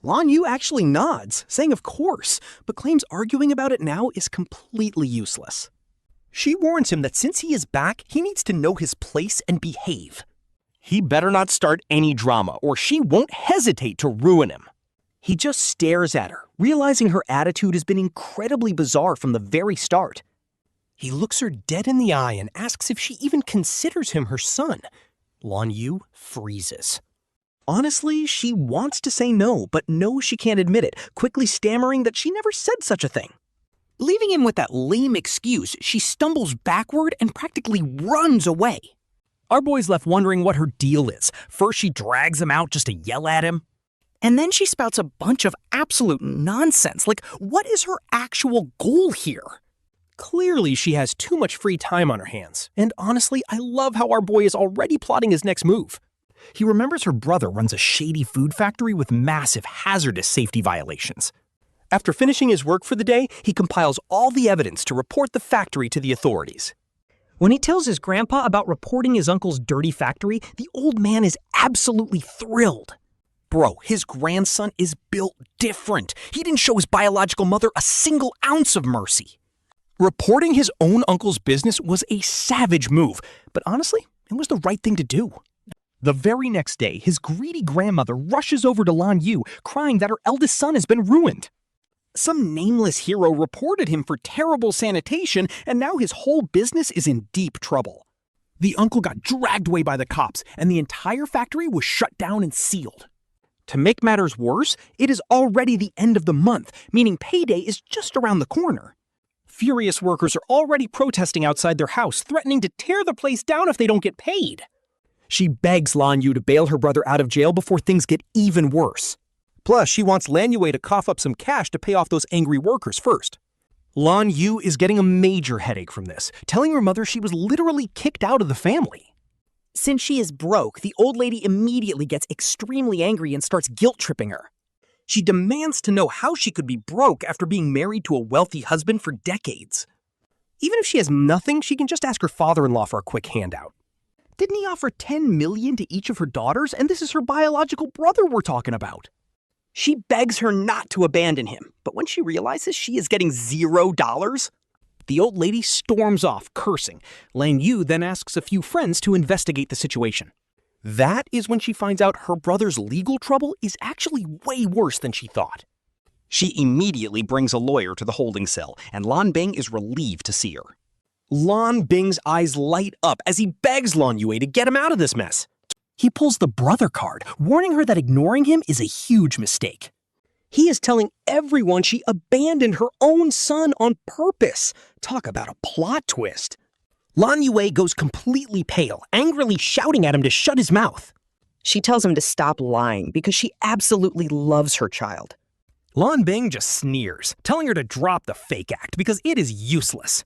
Lan Yue actually nods, saying of course, but claims arguing about it now is completely useless. She warns him that since he is back, he needs to know his place and behave. He better not start any drama, or she won't hesitate to ruin him. He just stares at her, realizing her attitude has been incredibly bizarre from the very start. He looks her dead in the eye and asks if she even considers him her son. Lan Yue freezes. Honestly, she wants to say no, but knows she can't admit it, quickly stammering that she never said such a thing. Leaving him with that lame excuse, she stumbles backward and practically runs away. Our boy's left wondering what her deal is. First, she drags him out just to yell at him. And then she spouts a bunch of absolute nonsense, like what is her actual goal here? Clearly, she has too much free time on her hands, and honestly, I love how our boy is already plotting his next move. He remembers her brother runs a shady food factory with massive hazardous safety violations. After finishing his work for the day, he compiles all the evidence to report the factory to the authorities. When he tells his grandpa about reporting his uncle's dirty factory, the old man is absolutely thrilled. Bro, his grandson is built different. He didn't show his biological mother a single ounce of mercy. Reporting his own uncle's business was a savage move, but honestly, it was the right thing to do. The very next day, his greedy grandmother rushes over to Lan Yue, crying that her eldest son has been ruined. Some nameless hero reported him for terrible sanitation, and now his whole business is in deep trouble. The uncle got dragged away by the cops, and the entire factory was shut down and sealed. To make matters worse, it is already the end of the month, meaning payday is just around the corner. Furious workers are already protesting outside their house, threatening to tear the place down if they don't get paid. She begs Lan Yue to bail her brother out of jail before things get even worse. Plus, she wants Lan Yue to cough up some cash to pay off those angry workers first. Lan Yue is getting a major headache from this, telling her mother she was literally kicked out of the family. Since she is broke, the old lady immediately gets extremely angry and starts guilt-tripping her. She demands to know how she could be broke after being married to a wealthy husband for decades. Even if she has nothing, she can just ask her father-in-law for a quick handout. Didn't he offer $10 million to each of her daughters? And this is her biological brother we're talking about. She begs her not to abandon him, but when she realizes she is getting $0, the old lady storms off, cursing. Lan Yue then asks a few friends to investigate the situation. That is when she finds out her brother's legal trouble is actually way worse than she thought. She immediately brings a lawyer to the holding cell, and Lan Bing is relieved to see her. Lan Bing's eyes light up as he begs Lan Yue to get him out of this mess. He pulls the brother card, warning her that ignoring him is a huge mistake. He is telling everyone she abandoned her own son on purpose. Talk about a plot twist. Lan Yue goes completely pale, angrily shouting at him to shut his mouth. She tells him to stop lying because she absolutely loves her child. Lan Bing just sneers, telling her to drop the fake act because it is useless.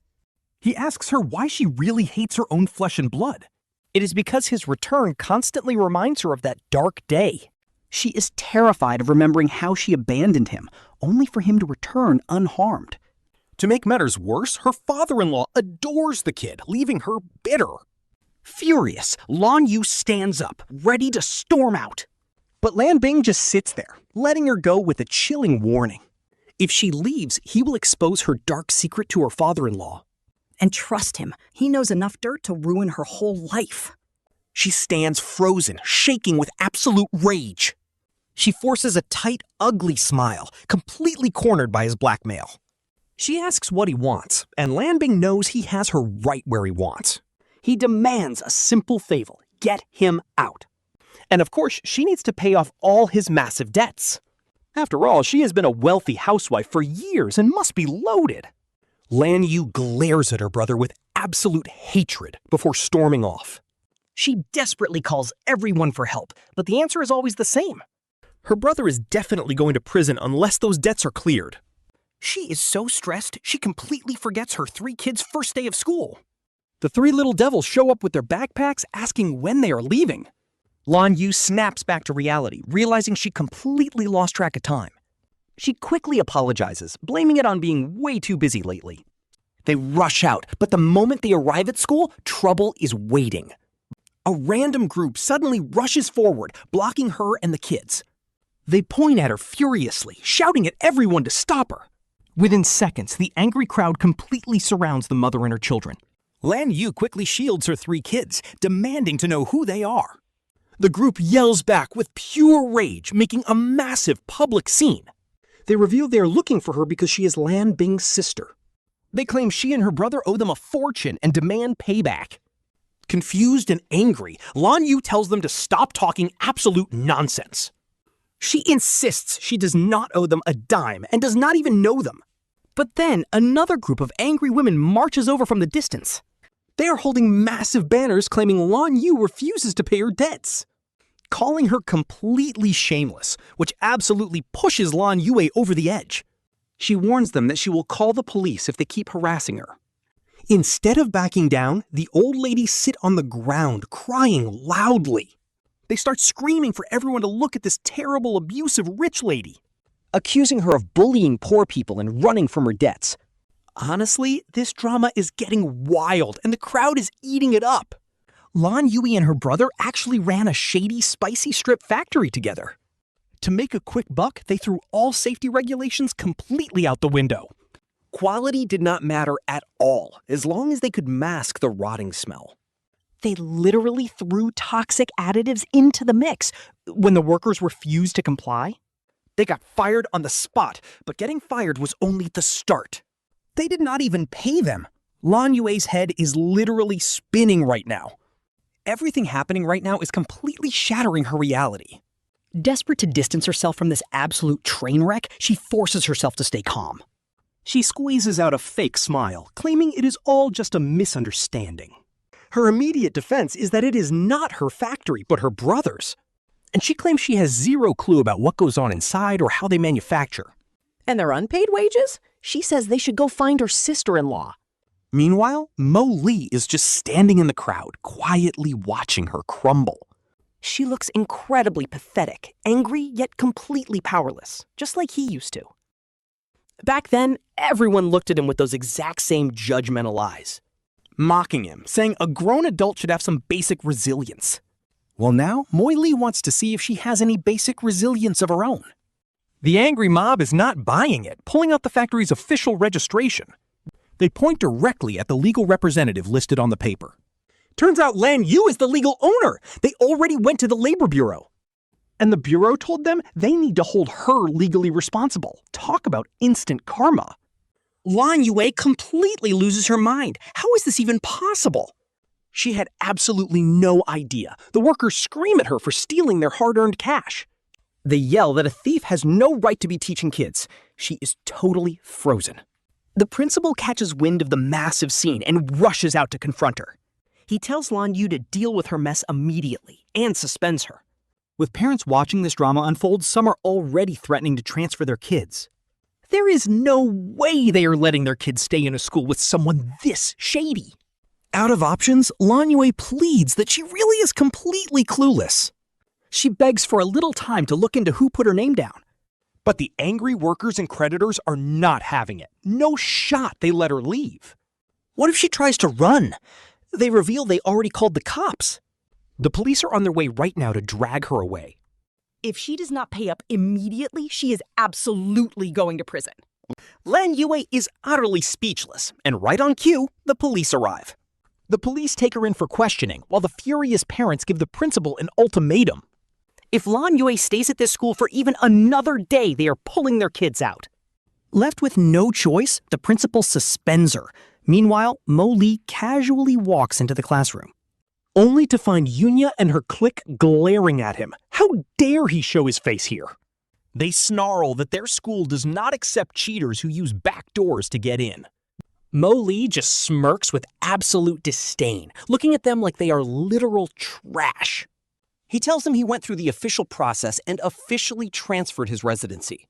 He asks her why she really hates her own flesh and blood. It is because his return constantly reminds her of that dark day. She is terrified of remembering how she abandoned him, only for him to return unharmed. To make matters worse, her father-in-law adores the kid, leaving her bitter. Furious, Lan Yue stands up, ready to storm out. But Lan Bing just sits there, letting her go with a chilling warning. If she leaves, he will expose her dark secret to her father-in-law. And trust him, he knows enough dirt to ruin her whole life. She stands frozen, shaking with absolute rage. She forces a tight, ugly smile, completely cornered by his blackmail. She asks what he wants, and Lan Bing knows he has her right where he wants. He demands a simple favor: get him out. And of course, she needs to pay off all his massive debts. After all, she has been a wealthy housewife for years and must be loaded. Lan Yue glares at her brother with absolute hatred before storming off. She desperately calls everyone for help, but the answer is always the same. Her brother is definitely going to prison unless those debts are cleared. She is so stressed, she completely forgets her 3 kids' first day of school. The 3 little devils show up with their backpacks, asking when they are leaving. Lan Yue snaps back to reality, realizing she completely lost track of time. She quickly apologizes, blaming it on being way too busy lately. They rush out, but the moment they arrive at school, trouble is waiting. A random group suddenly rushes forward, blocking her and the kids. They point at her furiously, shouting at everyone to stop her. Within seconds, the angry crowd completely surrounds the mother and her children. Lan Yue quickly shields her 3 kids, demanding to know who they are. The group yells back with pure rage, making a massive public scene. They reveal they are looking for her because she is Lan Bing's sister. They claim she and her brother owe them a fortune and demand payback. Confused and angry, Lan Yue tells them to stop talking absolute nonsense. She insists she does not owe them a dime and does not even know them. But then another group of angry women marches over from the distance. They are holding massive banners claiming Lan Yue refuses to pay her debts, calling her completely shameless, which absolutely pushes Lan Yue over the edge. She warns them that she will call the police if they keep harassing her. Instead of backing down, the old ladies sit on the ground, crying loudly. They start screaming for everyone to look at this terrible, abusive rich lady, accusing her of bullying poor people and running from her debts. Honestly, this drama is getting wild, and the crowd is eating it up. Lan Yue and her brother actually ran a shady, spicy strip factory together. To make a quick buck, they threw all safety regulations completely out the window. Quality did not matter at all, as long as they could mask the rotting smell. They literally threw toxic additives into the mix when the workers refused to comply. They got fired on the spot, but getting fired was only the start. They did not even pay them. Lan Yue's head is literally spinning right now. Everything happening right now is completely shattering her reality. Desperate to distance herself from this absolute train wreck, she forces herself to stay calm. She squeezes out a fake smile, claiming it is all just a misunderstanding. Her immediate defense is that it is not her factory, but her brother's. And she claims she has zero clue about what goes on inside or how they manufacture. And their unpaid wages? She says they should go find her sister-in-law. Meanwhile, Mo Li is just standing in the crowd, quietly watching her crumble. She looks incredibly pathetic, angry yet completely powerless, just like he used to. Back then, everyone looked at him with those exact same judgmental eyes, mocking him, saying a grown adult should have some basic resilience. Well, now, Mo Li wants to see if she has any basic resilience of her own. The angry mob is not buying it, pulling out the factory's official registration. They point directly at the legal representative listed on the paper. Turns out Lan Yue is the legal owner. They already went to the labor bureau. And the bureau told them they need to hold her legally responsible. Talk about instant karma. Lan Yue completely loses her mind. How is this even possible? She had absolutely no idea. The workers scream at her for stealing their hard-earned cash. They yell that a thief has no right to be teaching kids. She is totally frozen. The principal catches wind of the massive scene and rushes out to confront her. He tells Lan Yue to deal with her mess immediately and suspends her. With parents watching this drama unfold, some are already threatening to transfer their kids. There is no way they are letting their kids stay in a school with someone this shady. Out of options, Lan Yue pleads that she really is completely clueless. She begs for a little time to look into who put her name down. But the angry workers and creditors are not having it. No shot they let her leave. What if she tries to run? They reveal they already called the cops. The police are on their way right now to drag her away. If she does not pay up immediately, she is absolutely going to prison. Lan Yue is utterly speechless, and right on cue, the police arrive. The police take her in for questioning, while the furious parents give the principal an ultimatum. If Lan Yue stays at this school for even another day, they are pulling their kids out. Left with no choice, the principal suspends her. Meanwhile, Mo Li casually walks into the classroom, only to find Yunya and her clique glaring at him. How dare he show his face here? They snarl that their school does not accept cheaters who use back doors to get in. Mo Li just smirks with absolute disdain, looking at them like they are literal trash. He tells them he went through the official process and officially transferred his residency.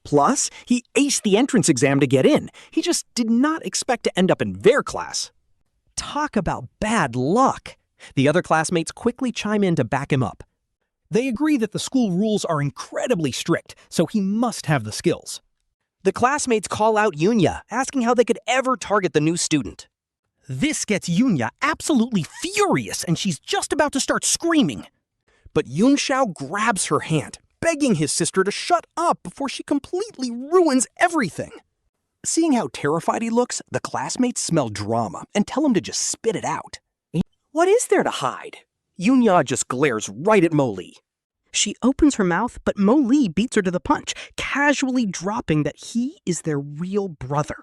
Plus, he aced the entrance exam to get in. He just did not expect to end up in their class. Talk about bad luck. The other classmates quickly chime in to back him up. They agree that the school rules are incredibly strict, so he must have the skills. The classmates call out Yunya, asking how they could ever target the new student. This gets Yunya absolutely furious, and she's just about to start screaming. But Yun Zhou grabs her hand, begging his sister to shut up before she completely ruins everything. Seeing how terrified he looks, the classmates smell drama and tell him to just spit it out. What is there to hide? Yunya just glares right at Mo Li. She opens her mouth, but Mo Li beats her to the punch, casually dropping that he is their real brother.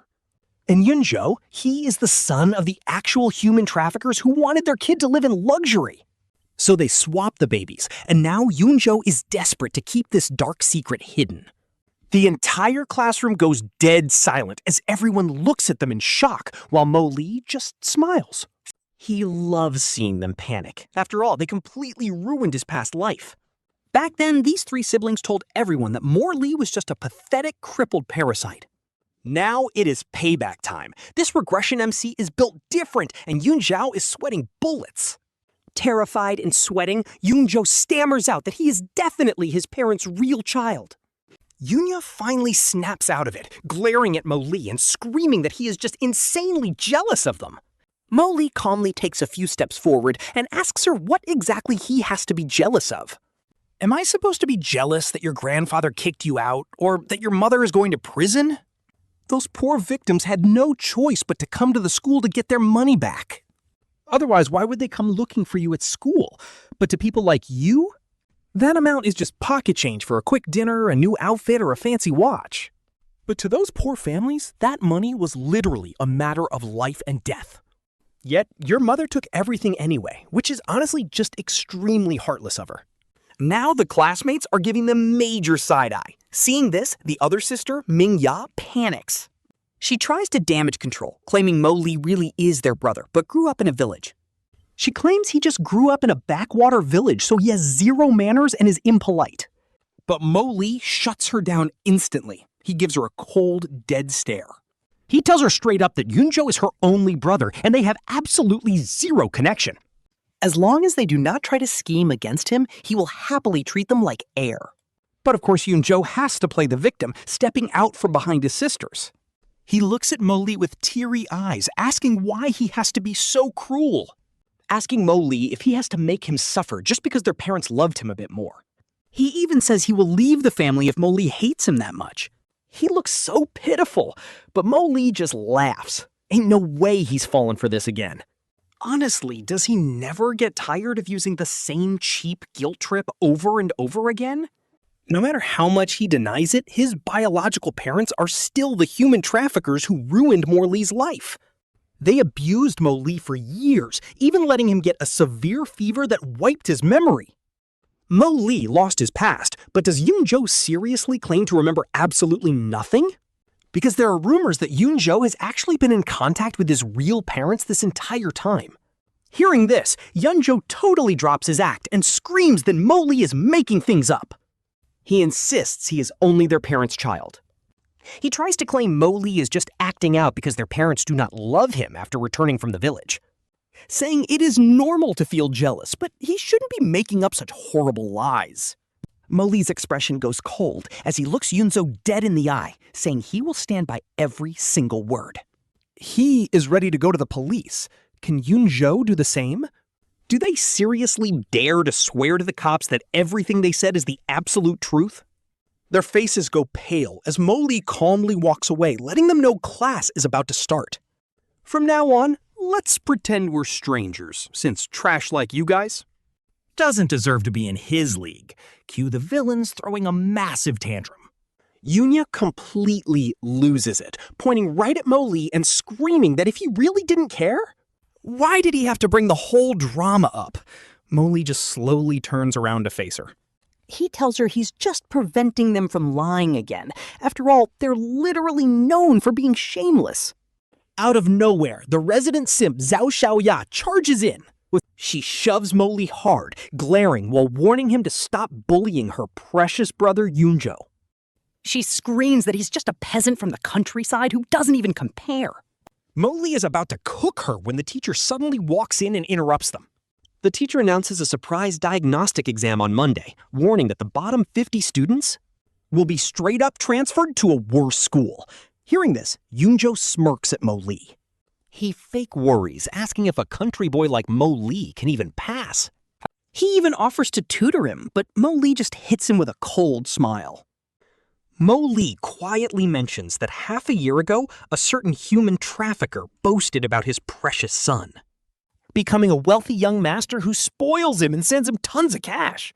And Yun Zhou, he is the son of the actual human traffickers who wanted their kid to live in luxury. So they swap the babies, and now Yun Zhou is desperate to keep this dark secret hidden. The entire classroom goes dead silent as everyone looks at them in shock, while Mo Li just smiles. He loves seeing them panic. After all, they completely ruined his past life. Back then, these three siblings told everyone that Mo Li was just a pathetic, crippled parasite. Now it is payback time. This regression MC is built different, and Yun Zhou is sweating bullets. Terrified and sweating, Yun Zhou stammers out that he is definitely his parents' real child. Yunya finally snaps out of it, glaring at Mo Li and screaming that he is just insanely jealous of them. Mo Li calmly takes a few steps forward and asks her what exactly he has to be jealous of. Am I supposed to be jealous that your grandfather kicked you out, or that your mother is going to prison? Those poor victims had no choice but to come to the school to get their money back. Otherwise, why would they come looking for you at school? But to people like you? That amount is just pocket change for a quick dinner, a new outfit, or a fancy watch. But to those poor families, that money was literally a matter of life and death. Yet, your mother took everything anyway, which is honestly just extremely heartless of her. Now the classmates are giving them major side-eye. Seeing this, the other sister, Meng panics. She tries to damage control, claiming Mo Li really is their brother, but grew up in a village. She claims he just grew up in a backwater village, so he has zero manners and is impolite. But Mo Li shuts her down instantly. He gives her a cold, dead stare. He tells her straight up that Yun Zhou is her only brother, and they have absolutely zero connection. As long as they do not try to scheme against him, he will happily treat them like heir. But of course Yun Zhou has to play the victim, stepping out from behind his sisters. He looks at Mo Li with teary eyes, asking why he has to be so cruel. Asking Mo Li if he has to make him suffer just because their parents loved him a bit more. He even says he will leave the family if Mo Li hates him that much. He looks so pitiful, but Mo Li just laughs. Ain't no way he's fallen for this again. Honestly, does he never get tired of using the same cheap guilt trip over and over again? No matter how much he denies it, his biological parents are still the human traffickers who ruined Mo Li's life. They abused Mo Li for years, even letting him get a severe fever that wiped his memory. Mo Li lost his past, but does Yun Zhou seriously claim to remember absolutely nothing? Because there are rumors that Yun Zhou has actually been in contact with his real parents this entire time. Hearing this, Yun Zhou totally drops his act and screams that Mo Li is making things up. He insists he is only their parents' child. He tries to claim Mo Li is just acting out because their parents do not love him after returning from the village, saying it is normal to feel jealous, but he shouldn't be making up such horrible lies. Mo Li's expression goes cold as he looks Yun Zhou dead in the eye, saying he will stand by every single word. He is ready to go to the police. Can Yun Zhou do the same? Do they seriously dare to swear to the cops that everything they said is the absolute truth? Their faces go pale as Mo Li calmly walks away, letting them know class is about to start. From now on, let's pretend we're strangers, since trash like you guys doesn't deserve to be in his league. Cue the villains throwing a massive tantrum. Yunya completely loses it, pointing right at Mo Li and screaming that if he really didn't care, why did he have to bring the whole drama up? Mo Li just slowly turns around to face her. He tells her he's just preventing them from lying again. After all, they're literally known for being shameless. Out of nowhere, the resident simp Zhao Xiaoya charges in. She shoves Mo Li hard, glaring while warning him to stop bullying her precious brother Yun Zhou. She screams that he's just a peasant from the countryside who doesn't even compare. Mo Li is about to cook her when the teacher suddenly walks in and interrupts them. The teacher announces a surprise diagnostic exam on Monday, warning that the bottom 50 students will be straight up transferred to a worse school. Hearing this, Yun Zhou smirks at Mo Li. He fake worries, asking if a country boy like Mo Li can even pass. He even offers to tutor him, but Mo Li just hits him with a cold smile. Mo Li quietly mentions that half a year ago, a certain human trafficker boasted about his precious son, becoming a wealthy young master who spoils him and sends him tons of cash.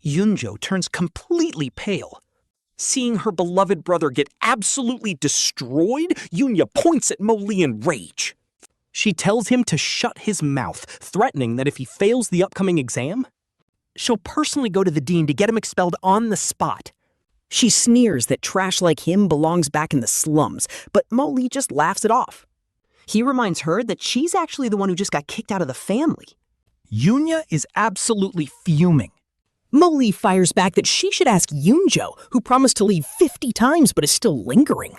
Yun Zhou turns completely pale. Seeing her beloved brother get absolutely destroyed, Yunya points at Mo Li in rage. She tells him to shut his mouth, threatening that if he fails the upcoming exam, she'll personally go to the dean to get him expelled on the spot. She sneers that trash like him belongs back in the slums, but Mo Li just laughs it off. He reminds her that she's actually the one who just got kicked out of the family. Yunya is absolutely fuming. Mo Li fires back that she should ask Yun Zhou, who promised to leave 50 times but is still lingering.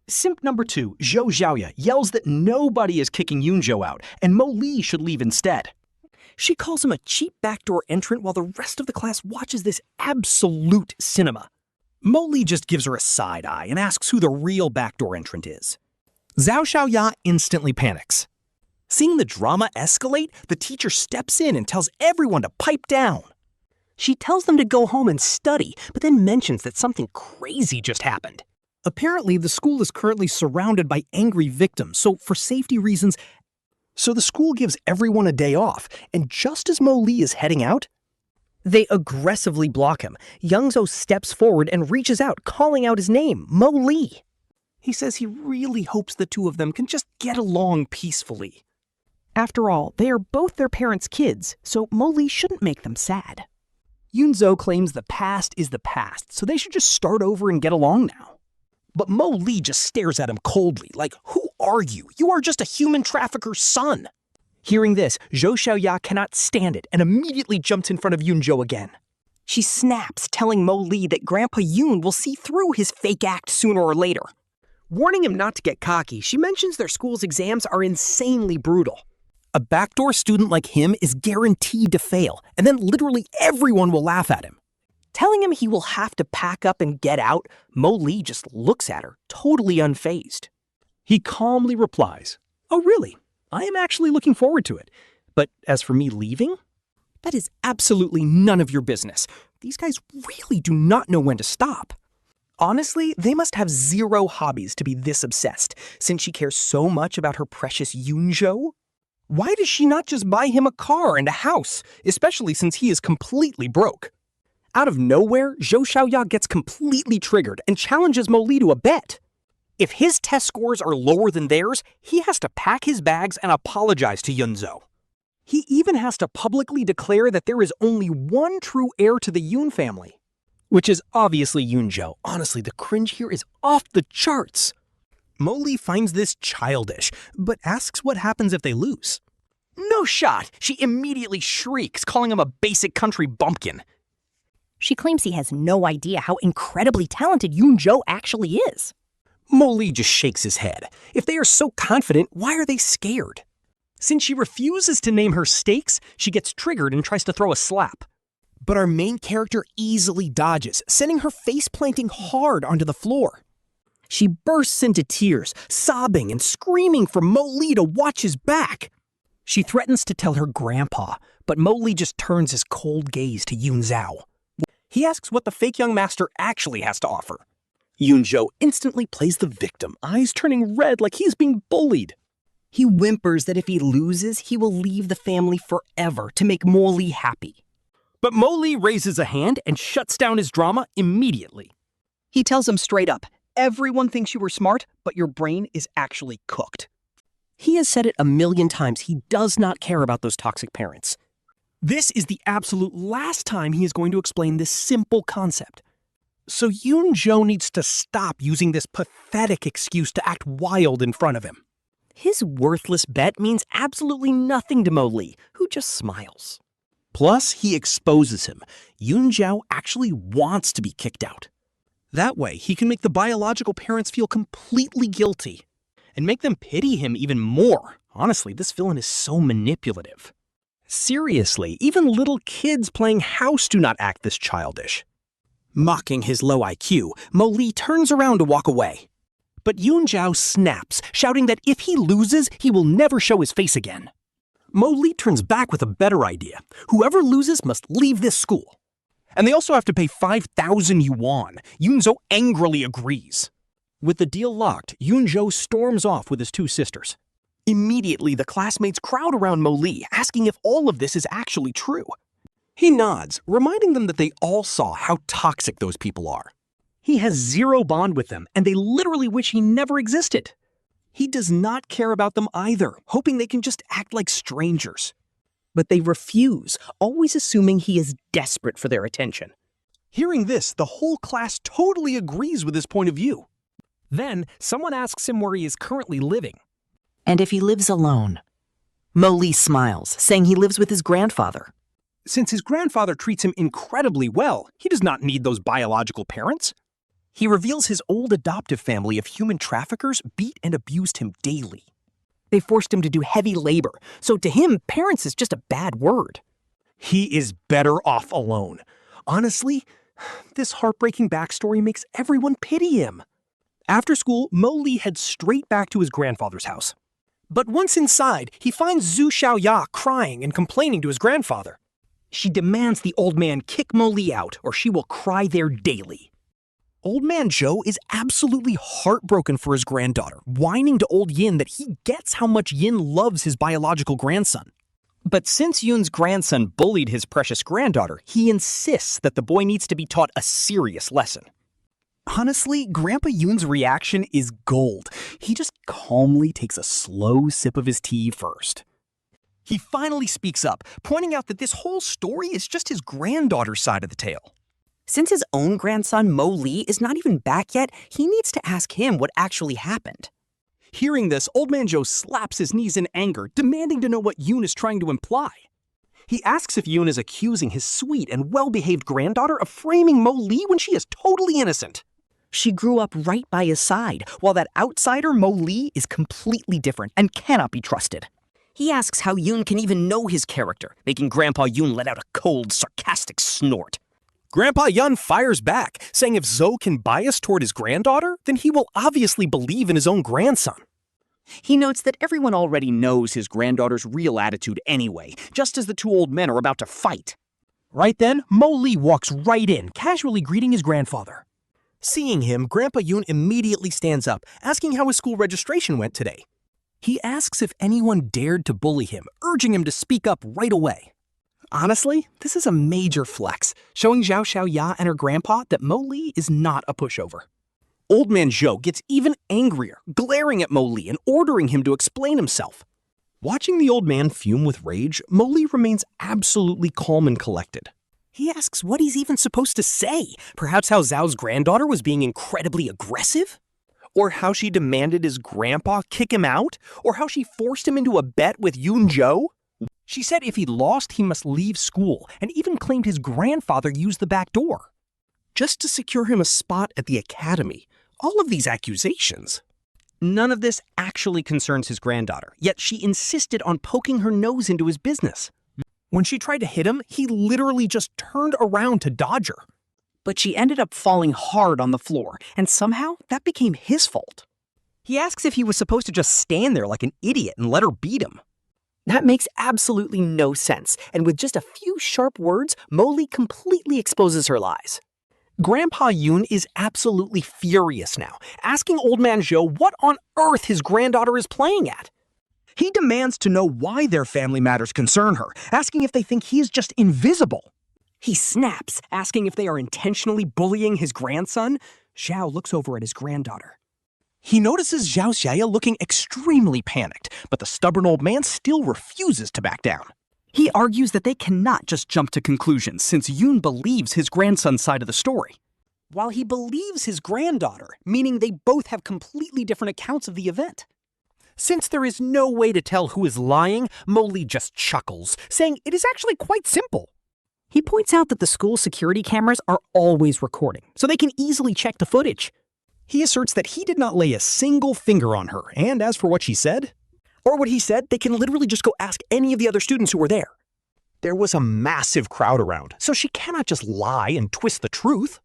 Simp number 2, Zhou Xiaoya, yells that nobody is kicking Yun Zhou out, and Mo Li should leave instead. She calls him a cheap backdoor entrant while the rest of the class watches this absolute cinema. Mo Li just gives her a side eye and asks who the real backdoor entrant is. Zhao Xiaoya instantly panics. Seeing the drama escalate, the teacher steps in and tells everyone to pipe down. She tells them to go home and study, but then mentions that something crazy just happened. Apparently, the school is currently surrounded by angry victims, so for safety reasons, the school gives everyone a day off, and just as Mo Li is heading out, they aggressively block him. Yun Zhou steps forward and reaches out, calling out his name, Mo Li. He says he really hopes the two of them can just get along peacefully. After all, they are both their parents' kids, so Mo Li shouldn't make them sad. Yun Zhou claims the past is the past, so they should just start over and get along now. But Mo Li just stares at him coldly, like, who are you? You are just a human trafficker's son. Hearing this, Zhou Xiaoya cannot stand it and immediately jumps in front of Yun Zhou again. She snaps, telling Mo Li that Grandpa Yun will see through his fake act sooner or later. Warning him not to get cocky, she mentions their school's exams are insanely brutal. A backdoor student like him is guaranteed to fail, and then literally everyone will laugh at him. Telling him he will have to pack up and get out, Mo Li just looks at her, totally unfazed. He calmly replies, "Oh really? I am actually looking forward to it. But as for me leaving? That is absolutely none of your business. These guys really do not know when to stop." Honestly, they must have zero hobbies to be this obsessed, since she cares so much about her precious Yun Zhou. Why does she not just buy him a car and a house, especially since he is completely broke? Out of nowhere, Zhou Xiaoya gets completely triggered and challenges Mo Li to a bet. If his test scores are lower than theirs, he has to pack his bags and apologize to Yun Zhou. He even has to publicly declare that there is only one true heir to the Yun family, which is obviously Yun Zhou. Honestly, the cringe here is off the charts. Mo Li finds this childish, but asks what happens if they lose. No shot! She immediately shrieks, calling him a basic country bumpkin. She claims he has no idea how incredibly talented Yun Zhou actually is. Mo Li just shakes his head. If they are so confident, why are they scared? Since she refuses to name her stakes, she gets triggered and tries to throw a slap. But our main character easily dodges, sending her face planting hard onto the floor. She bursts into tears, sobbing and screaming for Mo Li to watch his back. She threatens to tell her grandpa, but Mo Li just turns his cold gaze to Yun Zhou. He asks what the fake young master actually has to offer. Yun Zhou instantly plays the victim, eyes turning red like he's being bullied. He whimpers that if he loses, he will leave the family forever to make Mo Li happy. But Mo Li raises a hand and shuts down his drama immediately. He tells him straight up, everyone thinks you were smart, but your brain is actually cooked. He has said it a million times, he does not care about those toxic parents. This is the absolute last time he is going to explain this simple concept. So Yun Zhou needs to stop using this pathetic excuse to act wild in front of him. His worthless bet means absolutely nothing to Mo Li, who just smiles. Plus, he exposes him. Yun Zhou actually wants to be kicked out. That way, he can make the biological parents feel completely guilty and make them pity him even more. Honestly, this villain is so manipulative. Seriously, even little kids playing house do not act this childish. Mocking his low IQ, Mo Li turns around to walk away. But Yun Zhou snaps, shouting that if he loses, he will never show his face again. Mo Li turns back with a better idea. Whoever loses must leave this school. And they also have to pay 5,000 yuan. Yun Zhou angrily agrees. With the deal locked, Yun Zhou storms off with his two sisters. Immediately, the classmates crowd around Mo Li, asking if all of this is actually true. He nods, reminding them that they all saw how toxic those people are. He has zero bond with them, and they literally wish he never existed. He does not care about them either, hoping they can just act like strangers. But they refuse, always assuming he is desperate for their attention. Hearing this, the whole class totally agrees with his point of view. Then, someone asks him where he is currently living. And if he lives alone? Mo Li smiles, saying he lives with his grandfather. Since his grandfather treats him incredibly well, he does not need those biological parents. He reveals his old adoptive family of human traffickers beat and abused him daily. They forced him to do heavy labor, so to him, parents is just a bad word. He is better off alone. Honestly, this heartbreaking backstory makes everyone pity him. After school, Mo Li heads straight back to his grandfather's house. But once inside, he finds Zhou Xiaoya crying and complaining to his grandfather. She demands the old man kick Mo Li out, or she will cry there daily. Old Man Zhou is absolutely heartbroken for his granddaughter, whining to old Yin that he gets how much Yin loves his biological grandson. But since Yun's grandson bullied his precious granddaughter, he insists that the boy needs to be taught a serious lesson. Honestly, Grandpa Yun's reaction is gold. He just calmly takes a slow sip of his tea first. He finally speaks up, pointing out that this whole story is just his granddaughter's side of the tale. Since his own grandson, Mo Li, is not even back yet, he needs to ask him what actually happened. Hearing this, Old Man Zhou slaps his knees in anger, demanding to know what Yun is trying to imply. He asks if Yun is accusing his sweet and well-behaved granddaughter of framing Mo Li when she is totally innocent. She grew up right by his side, while that outsider, Mo Li, is completely different and cannot be trusted. He asks how Yun can even know his character, making Grandpa Yun let out a cold, sarcastic snort. Grandpa Yun fires back, saying if Zhou can bias toward his granddaughter, then he will obviously believe in his own grandson. He notes that everyone already knows his granddaughter's real attitude anyway, just as the two old men are about to fight. Right then, Mo Li walks right in, casually greeting his grandfather. Seeing him, Grandpa Yun immediately stands up, asking how his school registration went today. He asks if anyone dared to bully him, urging him to speak up right away. Honestly, this is a major flex, showing Zhao Xiaoya and her grandpa that Mo Li is not a pushover. Old Man Zhou gets even angrier, glaring at Mo Li and ordering him to explain himself. Watching the old man fume with rage, Mo Li remains absolutely calm and collected. He asks what he's even supposed to say, perhaps how Zhao's granddaughter was being incredibly aggressive? Or how she demanded his grandpa kick him out? Or how she forced him into a bet with Yun Zhou? She said if he lost, he must leave school, and even claimed his grandfather used the back door, just to secure him a spot at the academy. All of these accusations. None of this actually concerns his granddaughter, yet she insisted on poking her nose into his business. When she tried to hit him, he literally just turned around to dodge her. But she ended up falling hard on the floor, and somehow that became his fault. He asks if he was supposed to just stand there like an idiot and let her beat him. That makes absolutely no sense, and with just a few sharp words, Mo Li completely exposes her lies. Grandpa Yun is absolutely furious now, asking Old Man Zhou what on earth his granddaughter is playing at. He demands to know why their family matters concern her, asking if they think he is just invisible. He snaps, asking if they are intentionally bullying his grandson. Zhao looks over at his granddaughter. He notices Zhao Xiaya looking extremely panicked, but the stubborn old man still refuses to back down. He argues that they cannot just jump to conclusions since Yun believes his grandson's side of the story. While he believes his granddaughter, meaning they both have completely different accounts of the event. Since there is no way to tell who is lying, Mo Li just chuckles, saying it is actually quite simple. He points out that the school security cameras are always recording, so they can easily check the footage. He asserts that he did not lay a single finger on her, and as for what she said, or what he said, they can literally just go ask any of the other students who were there. There was a massive crowd around, so she cannot just lie and twist the truth.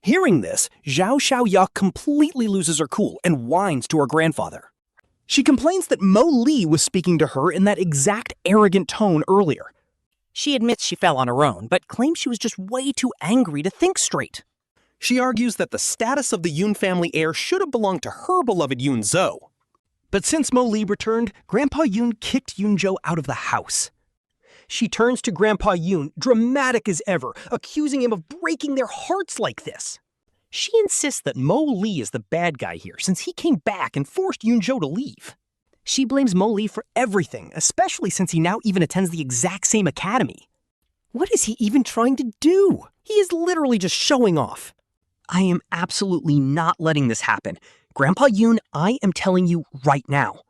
Hearing this, Zhao Xiaoya completely loses her cool and whines to her grandfather. She complains that Mo Li was speaking to her in that exact arrogant tone earlier. She admits she fell on her own, but claims she was just way too angry to think straight. She argues that the status of the Yun family heir should have belonged to her beloved Yun Zhou. But since Mo Li returned, Grandpa Yun kicked Yun Zhou out of the house. She turns to Grandpa Yun, dramatic as ever, accusing him of breaking their hearts like this. She insists that Mo Li is the bad guy here since he came back and forced Yun Zhou to leave. She blames Mo Li for everything, especially since he now even attends the exact same academy. What is he even trying to do? He is literally just showing off. I am absolutely not letting this happen. Grandpa Yun, I am telling you right now.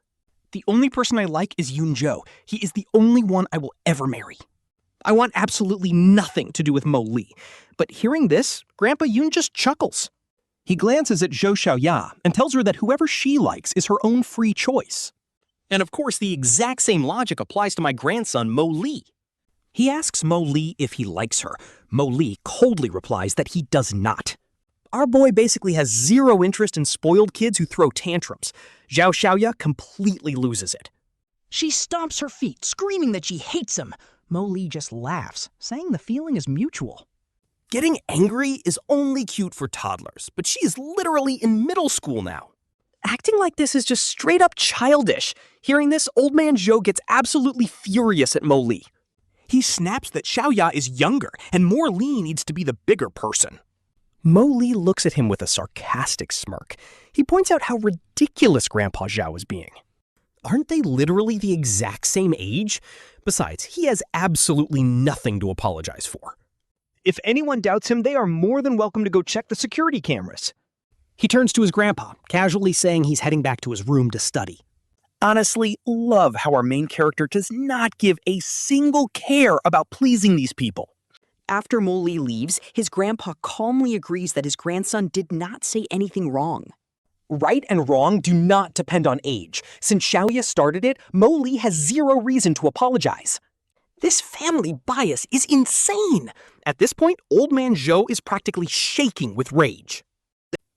The only person I like is Yun Zhou. He is the only one I will ever marry. I want absolutely nothing to do with Mo Li. But hearing this, Grandpa Yun just chuckles. He glances at Zhou Xiaoya and tells her that whoever she likes is her own free choice. And of course, the exact same logic applies to my grandson, Mo Li. He asks Mo Li if he likes her. Mo Li coldly replies that he does not. Our boy basically has zero interest in spoiled kids who throw tantrums. Zhao Xiaoya completely loses it. She stomps her feet, screaming that she hates him. Mo Li just laughs, saying the feeling is mutual. Getting angry is only cute for toddlers, but she is literally in middle school now. Acting like this is just straight up childish. Hearing this, Old Man Zhou gets absolutely furious at Mo Li. He snaps that Xiaoya is younger, and Mo Li needs to be the bigger person. Mo Li looks at him with a sarcastic smirk. He points out how ridiculous Grandpa Zhao is being. Aren't they literally the exact same age? Besides, he has absolutely nothing to apologize for. If anyone doubts him, they are more than welcome to go check the security cameras. He turns to his grandpa, casually saying he's heading back to his room to study. Honestly, love how our main character does not give a single care about pleasing these people. After Mo Li leaves, his grandpa calmly agrees that his grandson did not say anything wrong. Right and wrong do not depend on age. Since Xiaoya started it, Mo Li has zero reason to apologize. This family bias is insane. At this point, Old Man Zhou is practically shaking with rage.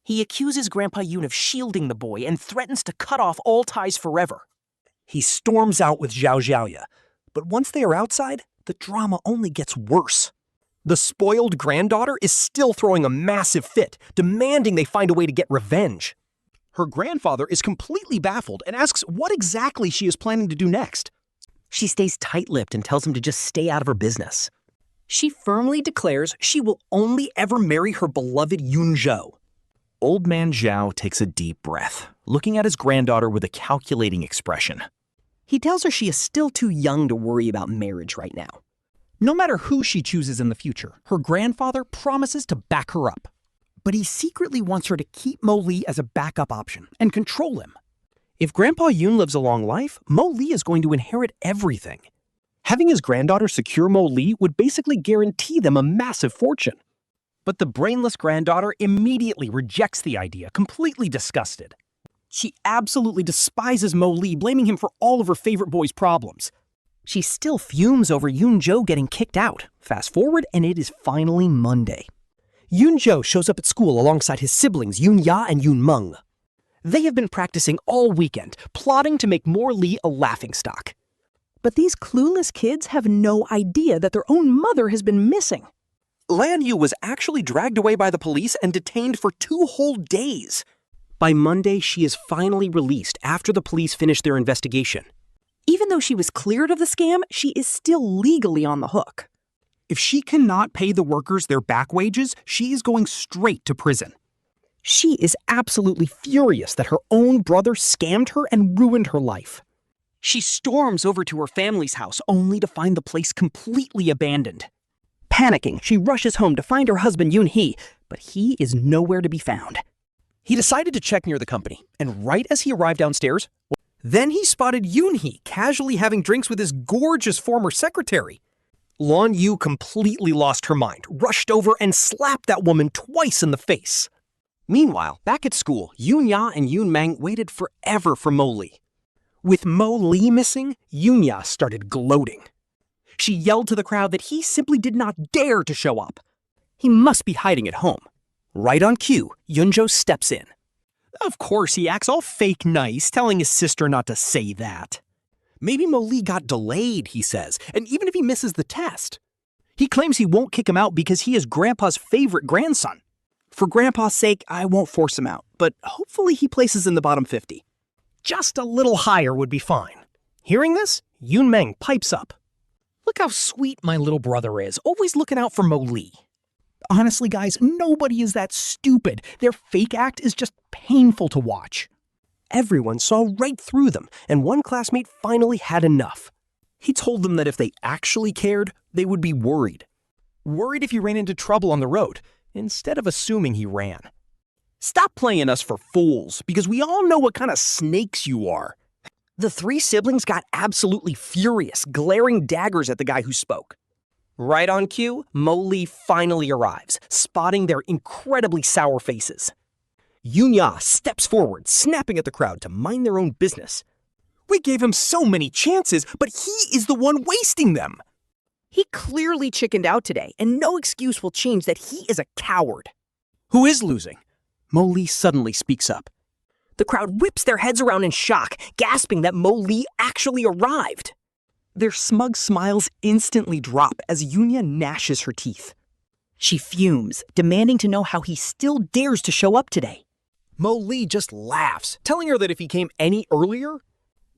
He accuses Grandpa Yun of shielding the boy and threatens to cut off all ties forever. He storms out with Zhao Xiaoya, but once they are outside, the drama only gets worse. The spoiled granddaughter is still throwing a massive fit, demanding they find a way to get revenge. Her grandfather is completely baffled and asks what exactly she is planning to do next. She stays tight-lipped and tells him to just stay out of her business. She firmly declares she will only ever marry her beloved Yun Zhou. Old Man Zhao takes a deep breath, looking at his granddaughter with a calculating expression. He tells her she is still too young to worry about marriage right now. No matter who she chooses in the future, her grandfather promises to back her up. But he secretly wants her to keep Mo Li as a backup option and control him. If Grandpa Yun lives a long life, Mo Li is going to inherit everything. Having his granddaughter secure Mo Li would basically guarantee them a massive fortune. But the brainless granddaughter immediately rejects the idea, completely disgusted. She absolutely despises Mo Li, blaming him for all of her favorite boy's problems. She still fumes over Yun Zhou getting kicked out. Fast forward, and it is finally Monday. Yun Zhou shows up at school alongside his siblings Yun Ya and Yun Meng. They have been practicing all weekend, plotting to make Mo Li a laughingstock. But these clueless kids have no idea that their own mother has been missing. Lan Yue was actually dragged away by the police and detained for 2 whole days. By Monday, she is finally released after the police finish their investigation. Even though she was cleared of the scam, she is still legally on the hook. If she cannot pay the workers their back wages, she is going straight to prison. She is absolutely furious that her own brother scammed her and ruined her life. She storms over to her family's house only to find the place completely abandoned. Panicking, she rushes home to find her husband Yun He, but he is nowhere to be found. He decided to check near the company, and right as he arrived downstairs, then he spotted Yun He casually having drinks with his gorgeous former secretary. Lan Yue completely lost her mind, rushed over and slapped that woman twice in the face. Meanwhile, back at school, Yun Ya and Yun Meng waited forever for Mo Li. With Mo Li missing, Yun Ya started gloating. She yelled to the crowd that he simply did not dare to show up. He must be hiding at home. Right on cue, Yun Zhou steps in. Of course, he acts all fake nice, telling his sister not to say that. Maybe Mo Li got delayed, he says, and even if he misses the test. He claims he won't kick him out because he is Grandpa's favorite grandson. For Grandpa's sake, I won't force him out, but hopefully he places in the bottom 50. Just a little higher would be fine. Hearing this, Yun Meng pipes up. Look how sweet my little brother is, always looking out for Mo Li. Honestly, guys, nobody is that stupid. Their fake act is just painful to watch. Everyone saw right through them, and one classmate finally had enough. He told them that if they actually cared, they would be worried. Worried if he ran into trouble on the road, instead of assuming he ran. Stop playing us for fools, because we all know what kind of snakes you are. The 3 siblings got absolutely furious, glaring daggers at the guy who spoke. Right on cue, Mo Li finally arrives, spotting their incredibly sour faces. Yun Ya steps forward, snapping at the crowd to mind their own business. We gave him so many chances, but he is the one wasting them. He clearly chickened out today, and no excuse will change that he is a coward. Who is losing? Mo Li suddenly speaks up. The crowd whips their heads around in shock, gasping that Mo Li actually arrived. Their smug smiles instantly drop as Yunya gnashes her teeth. She fumes, demanding to know how he still dares to show up today. Mo Li just laughs, telling her that if he came any earlier,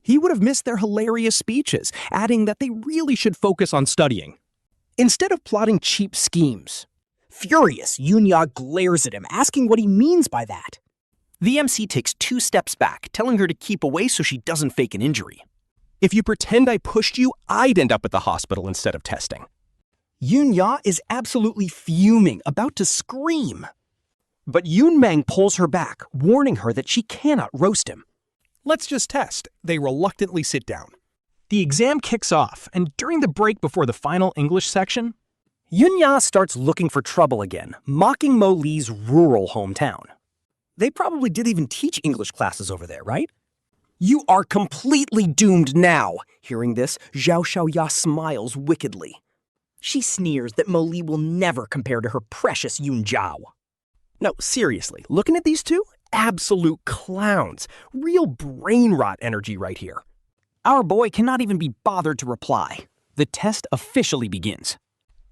he would have missed their hilarious speeches, adding that they really should focus on studying, instead of plotting cheap schemes. Furious, Yun Zhou glares at him, asking what he means by that. The MC takes 2 steps back, telling her to keep away so she doesn't fake an injury. If you pretend I pushed you, I'd end up at the hospital instead of testing. Yun Zhou is absolutely fuming, about to scream. But Yun Meng pulls her back, warning her that she cannot roast him. Let's just test. They reluctantly sit down. The exam kicks off, and during the break before the final English section, Yun Zhou starts looking for trouble again, mocking Mo Li's rural hometown. They probably didn't even teach English classes over there, right? You are completely doomed now. Hearing this, Zhao Xiaoya smiles wickedly. She sneers that Mo Li will never compare to her precious Yun Zhou. No, seriously, looking at these two? Absolute clowns. Real brain rot energy right here. Our boy cannot even be bothered to reply. The test officially begins.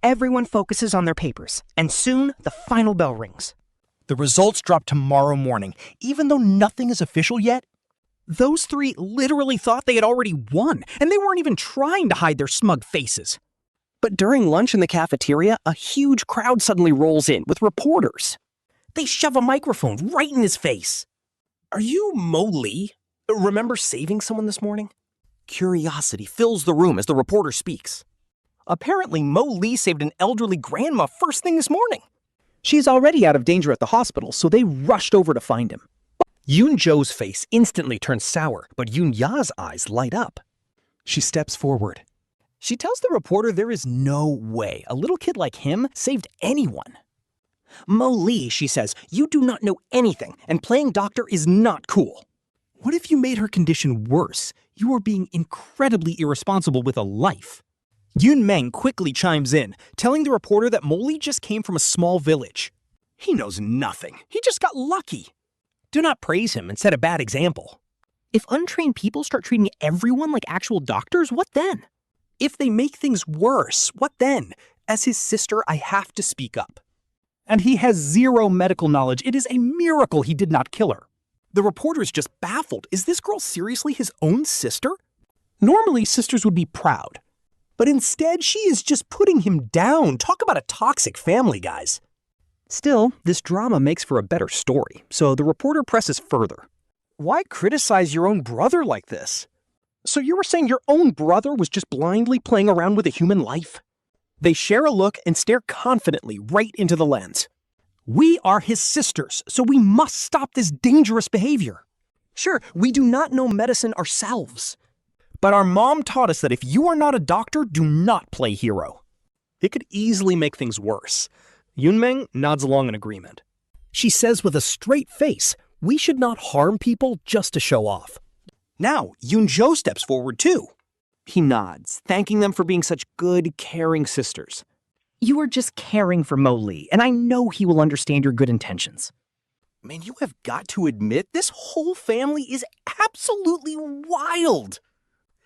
Everyone focuses on their papers, and soon the final bell rings. The results drop tomorrow morning, even though nothing is official yet. Those 3 literally thought they had already won, and they weren't even trying to hide their smug faces. But during lunch in the cafeteria, a huge crowd suddenly rolls in with reporters. They shove a microphone right in his face. Are you Mo Li? Remember saving someone this morning? Curiosity fills the room as the reporter speaks. Apparently, Mo Li saved an elderly grandma first thing this morning. She's already out of danger at the hospital, so they rushed over to find him. Yun Zhou's face instantly turns sour, but Yun Ya's eyes light up. She steps forward. She tells the reporter there is no way a little kid like him saved anyone. Mo Li, she says, you do not know anything, and playing doctor is not cool. What if you made her condition worse? You are being incredibly irresponsible with a life. Yun Meng quickly chimes in, telling the reporter that Mo Li just came from a small village. He knows nothing. He just got lucky. Do not praise him and set a bad example. If untrained people start treating everyone like actual doctors, what then? If they make things worse, what then? As his sister, I have to speak up. And he has 0 medical knowledge. It is a miracle he did not kill her. The reporter is just baffled. Is this girl seriously his own sister? Normally, sisters would be proud. But instead, she is just putting him down. Talk about a toxic family, guys. Still, this drama makes for a better story, so the reporter presses further. Why criticize your own brother like this? So you were saying your own brother was just blindly playing around with a human life? They share a look and stare confidently right into the lens. We are his sisters, so we must stop this dangerous behavior. Sure, we do not know medicine ourselves. But our mom taught us that if you are not a doctor, do not play hero. It could easily make things worse. Yun Meng nods along in agreement. She says with a straight face, we should not harm people just to show off. Now, Yun Zhou steps forward too. He nods, thanking them for being such good, caring sisters. You are just caring for Mo Li, and I know he will understand your good intentions. Man, you have got to admit, this whole family is absolutely wild.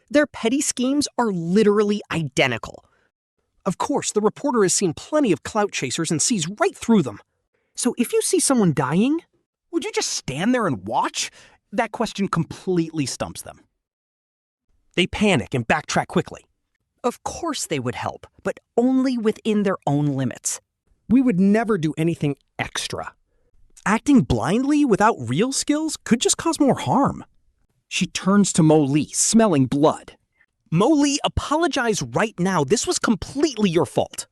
Their petty schemes are literally identical. Of course, the reporter has seen plenty of clout chasers and sees right through them. So if you see someone dying, would you just stand there and watch? That question completely stumps them. They panic and backtrack quickly. Of course they would help, but only within their own limits. We would never do anything extra. Acting blindly without real skills could just cause more harm. She turns to Mo Li, smelling blood. Mo Li, apologize right now. This was completely your fault.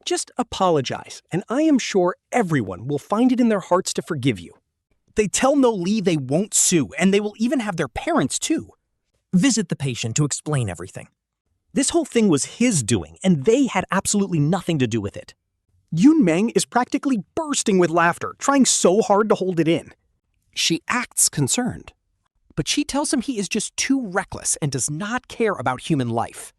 Just apologize, and I am sure everyone will find it in their hearts to forgive you. They tell Mo Li they won't sue, and they will even have their parents too. Visit the patient to explain everything. This whole thing was his doing, and they had absolutely nothing to do with it. Yun Meng is practically bursting with laughter, trying so hard to hold it in. She acts concerned, but she tells him he is just too reckless and does not care about human life.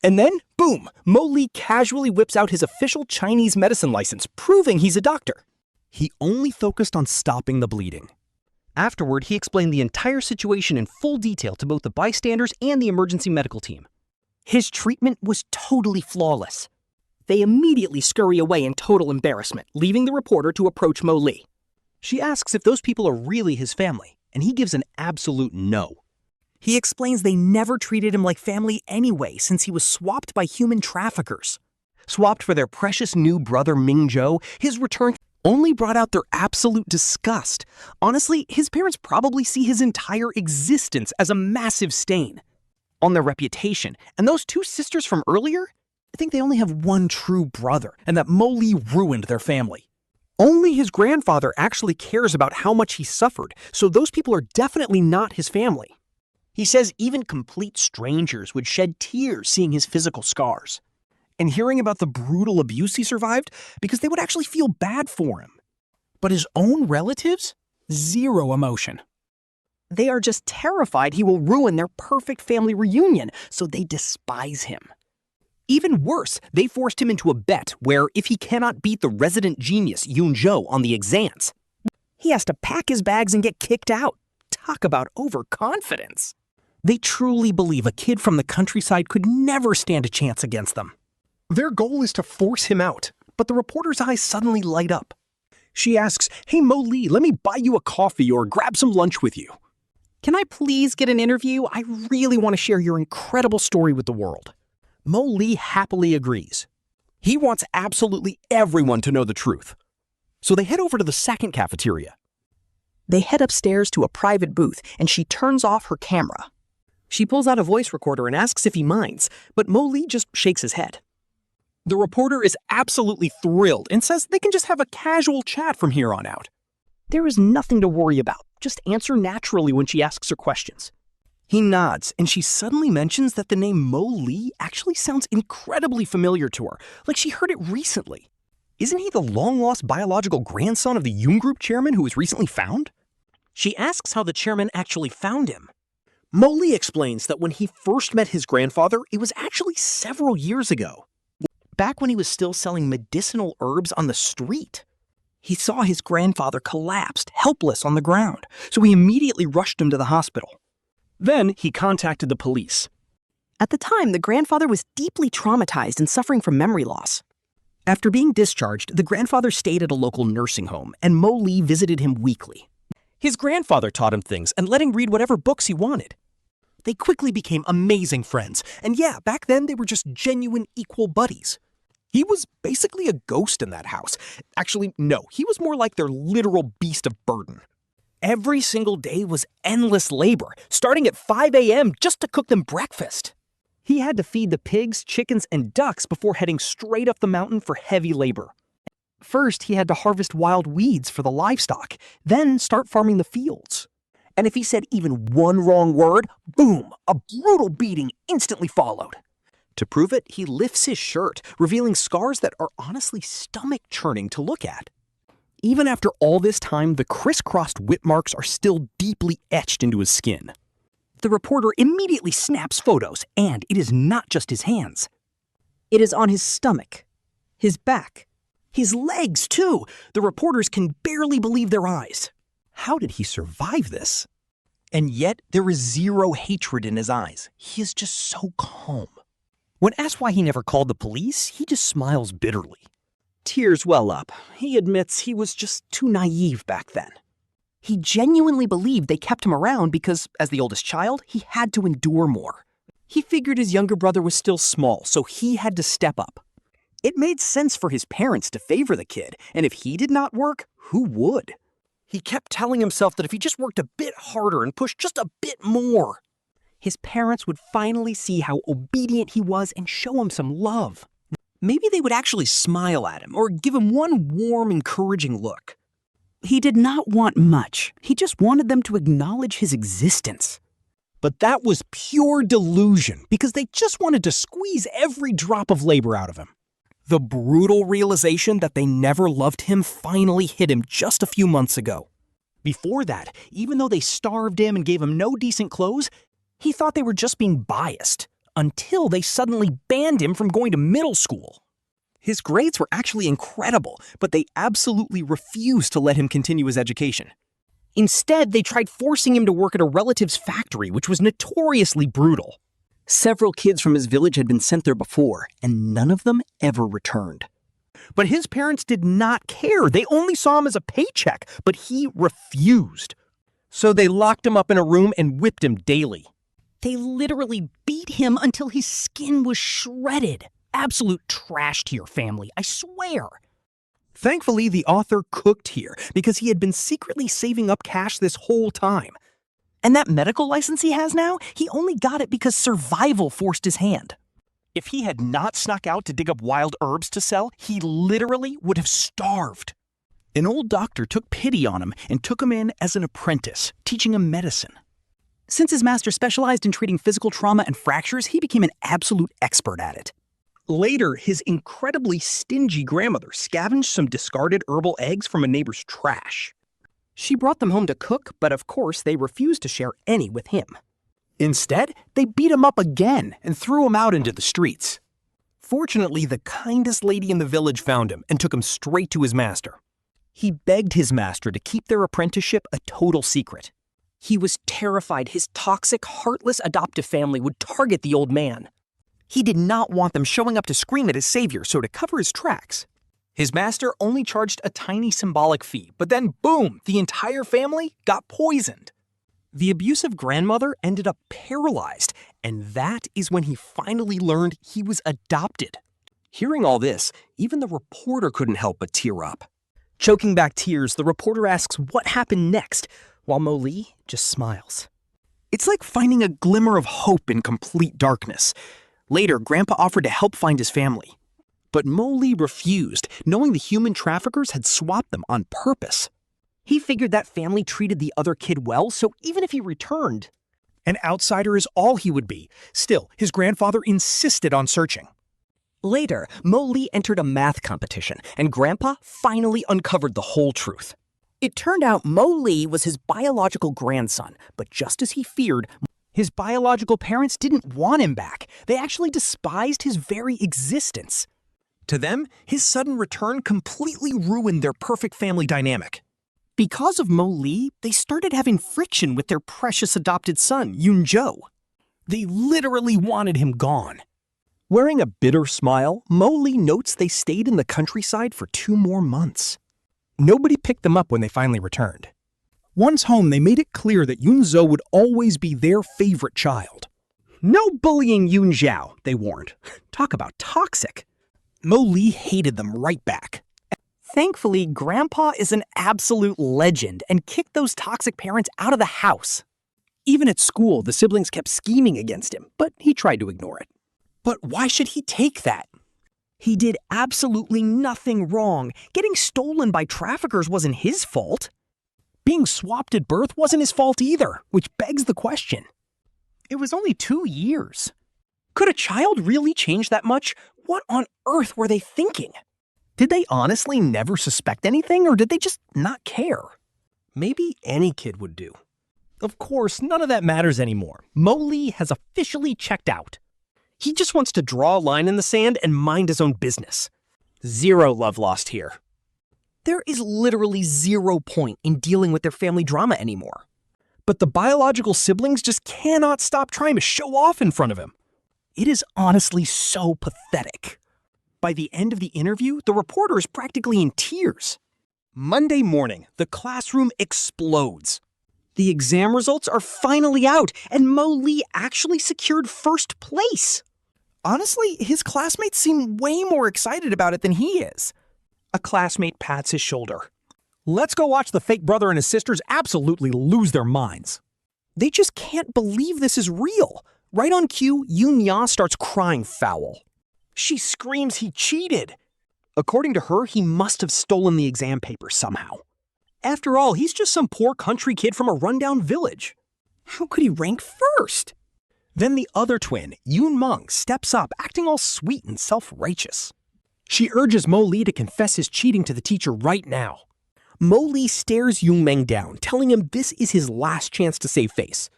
And then, boom, Mo Li casually whips out his official Chinese medicine license, proving he's a doctor. He only focused on stopping the bleeding. Afterward, he explained the entire situation in full detail to both the bystanders and the emergency medical team. His treatment was totally flawless. They immediately scurry away in total embarrassment, leaving the reporter to approach Mo Li. She asks if those people are really his family, and he gives an absolute no. He explains they never treated him like family anyway since he was swapped by human traffickers. Swapped for their precious new brother Meng Zhou, his return only brought out their absolute disgust. Honestly, his parents probably see his entire existence as a massive stain on their reputation. And those two sisters from earlier, I think they only have one true brother, and that Mo Li ruined their family. Only his grandfather actually cares about how much he suffered, so those people are definitely not his family. He says even complete strangers would shed tears seeing his physical scars and hearing about the brutal abuse he survived because they would actually feel bad for him. But his own relatives? Zero emotion. They are just terrified he will ruin their perfect family reunion, so they despise him. Even worse, they forced him into a bet where if he cannot beat the resident genius Yun Zhou on the exams, he has to pack his bags and get kicked out. Talk about overconfidence. They truly believe a kid from the countryside could never stand a chance against them. Their goal is to force him out, but the reporter's eyes suddenly light up. She asks, "Hey Mo Li, let me buy you a coffee or grab some lunch with you. Can I please get an interview? I really want to share your incredible story with the world." Mo Li happily agrees. He wants absolutely everyone to know the truth. So they head over to the second cafeteria. They head upstairs to a private booth, and she turns off her camera. She pulls out a voice recorder and asks if he minds, but Mo Li just shakes his head. The reporter is absolutely thrilled and says they can just have a casual chat from here on out. There is nothing to worry about. Just answer naturally when she asks her questions. He nods, and she suddenly mentions that the name Mo Li actually sounds incredibly familiar to her, like she heard it recently. Isn't he the long-lost biological grandson of the Yun Group chairman who was recently found? She asks how the chairman actually found him. Mo Li explains that when he first met his grandfather, it was actually several years ago, back when he was still selling medicinal herbs on the street. He saw his grandfather collapsed, helpless on the ground, so he immediately rushed him to the hospital. Then he contacted the police. At the time, the grandfather was deeply traumatized and suffering from memory loss. After being discharged, the grandfather stayed at a local nursing home, and Mo Li visited him weekly. His grandfather taught him things and let him read whatever books he wanted. They quickly became amazing friends, and yeah, back then they were just genuine equal buddies. He was basically a ghost in that house. Actually, no, he was more like their literal beast of burden. Every single day was endless labor, starting at 5 a.m. just to cook them breakfast. He had to feed the pigs, chickens, and ducks before heading straight up the mountain for heavy labor. First, he had to harvest wild weeds for the livestock, then start farming the fields. And if he said even one wrong word, boom, a brutal beating instantly followed. To prove it, he lifts his shirt, revealing scars that are honestly stomach-churning to look at. Even after all this time, the crisscrossed whip marks are still deeply etched into his skin. The reporter immediately snaps photos, and it is not just his hands. It is on his stomach, his back, his legs too. The reporters can barely believe their eyes. How did he survive this? And yet, there is zero hatred in his eyes. He is just so calm. When asked why he never called the police, he just smiles bitterly. Tears well up. He admits he was just too naive back then. He genuinely believed they kept him around because, as the oldest child, he had to endure more. He figured his younger brother was still small, so he had to step up. It made sense for his parents to favor the kid, and if he did not work, who would? He kept telling himself that if he just worked a bit harder and pushed just a bit more, his parents would finally see how obedient he was and show him some love. Maybe they would actually smile at him or give him one warm, encouraging look. He did not want much. He just wanted them to acknowledge his existence. But that was pure delusion because they just wanted to squeeze every drop of labor out of him. The brutal realization that they never loved him finally hit him just a few months ago. Before that, even though they starved him and gave him no decent clothes, he thought they were just being biased, until they suddenly banned him from going to middle school. His grades were actually incredible, but they absolutely refused to let him continue his education. Instead, they tried forcing him to work at a relative's factory, which was notoriously brutal. Several kids from his village had been sent there before, and none of them ever returned. But his parents did not care. They only saw him as a paycheck, but he refused. So they locked him up in a room and whipped him daily. They literally beat him until his skin was shredded. Absolute trash to your family, I swear. Thankfully, the author cooked here because he had been secretly saving up cash this whole time. And that medical license he has now, he only got it because survival forced his hand. If he had not snuck out to dig up wild herbs to sell, he literally would have starved. An old doctor took pity on him and took him in as an apprentice, teaching him medicine. Since his master specialized in treating physical trauma and fractures, he became an absolute expert at it. Later, his incredibly stingy grandmother scavenged some discarded herbal eggs from a neighbor's trash. She brought them home to cook, but of course they refused to share any with him. Instead, they beat him up again and threw him out into the streets. Fortunately, the kindest lady in the village found him and took him straight to his master. He begged his master to keep their apprenticeship a total secret. He was terrified his toxic, heartless adoptive family would target the old man. He did not want them showing up to scream at his savior, so to cover his tracks, his master only charged a tiny symbolic fee, but then boom, the entire family got poisoned. The abusive grandmother ended up paralyzed, and that is when he finally learned he was adopted. Hearing all this, even the reporter couldn't help but tear up. Choking back tears, the reporter asks what happened next, while Mo Lee just smiles. It's like finding a glimmer of hope in complete darkness. Later, Grandpa offered to help find his family. But Mo Lee refused, knowing the human traffickers had swapped them on purpose. He figured that family treated the other kid well, so even if he returned, an outsider is all he would be. Still, his grandfather insisted on searching. Later, Mo Lee entered a math competition, and Grandpa finally uncovered the whole truth. It turned out Mo Lee was his biological grandson, but just as he feared, his biological parents didn't want him back. They actually despised his very existence. To them, his sudden return completely ruined their perfect family dynamic. Because of Mo Lee, they started having friction with their precious adopted son, Yun Zhou. They literally wanted him gone. Wearing a bitter smile, Mo Lee notes they stayed in the countryside for 2 more months. Nobody picked them up when they finally returned. Once home, they made it clear that Yun Zhou would always be their favorite child. No bullying Yun Zhou, they warned. Talk about toxic. Mo Lee hated them right back. Thankfully, Grandpa is an absolute legend and kicked those toxic parents out of the house. Even at school, the siblings kept scheming against him, but he tried to ignore it. But why should he take that? He did absolutely nothing wrong. Getting stolen by traffickers wasn't his fault. Being swapped at birth wasn't his fault either, which begs the question. It was only 2 years. Could a child really change that much? What on earth were they thinking? Did they honestly never suspect anything, or did they just not care? Maybe any kid would do. Of course, none of that matters anymore. Mo Lee has officially checked out. He just wants to draw a line in the sand and mind his own business. Zero love lost here. There is literally 0 point in dealing with their family drama anymore. But the biological siblings just cannot stop trying to show off in front of him. It is honestly so pathetic. By the end of the interview, the reporter is practically in tears. Monday morning, the classroom explodes. The exam results are finally out, and Mo Lee actually secured first place. Honestly, his classmates seem way more excited about it than he is. A classmate pats his shoulder. Let's go watch the fake brother and his sisters absolutely lose their minds. They just can't believe this is real. Right on cue, Yun Ya starts crying foul. She screams he cheated. According to her, he must have stolen the exam paper somehow. After all, he's just some poor country kid from a rundown village. How could he rank first? Then the other twin, Yun Meng, steps up, acting all sweet and self-righteous. She urges Mo Lee to confess his cheating to the teacher right now. Mo Lee stares Yun Meng down, telling him this is his last chance to save face.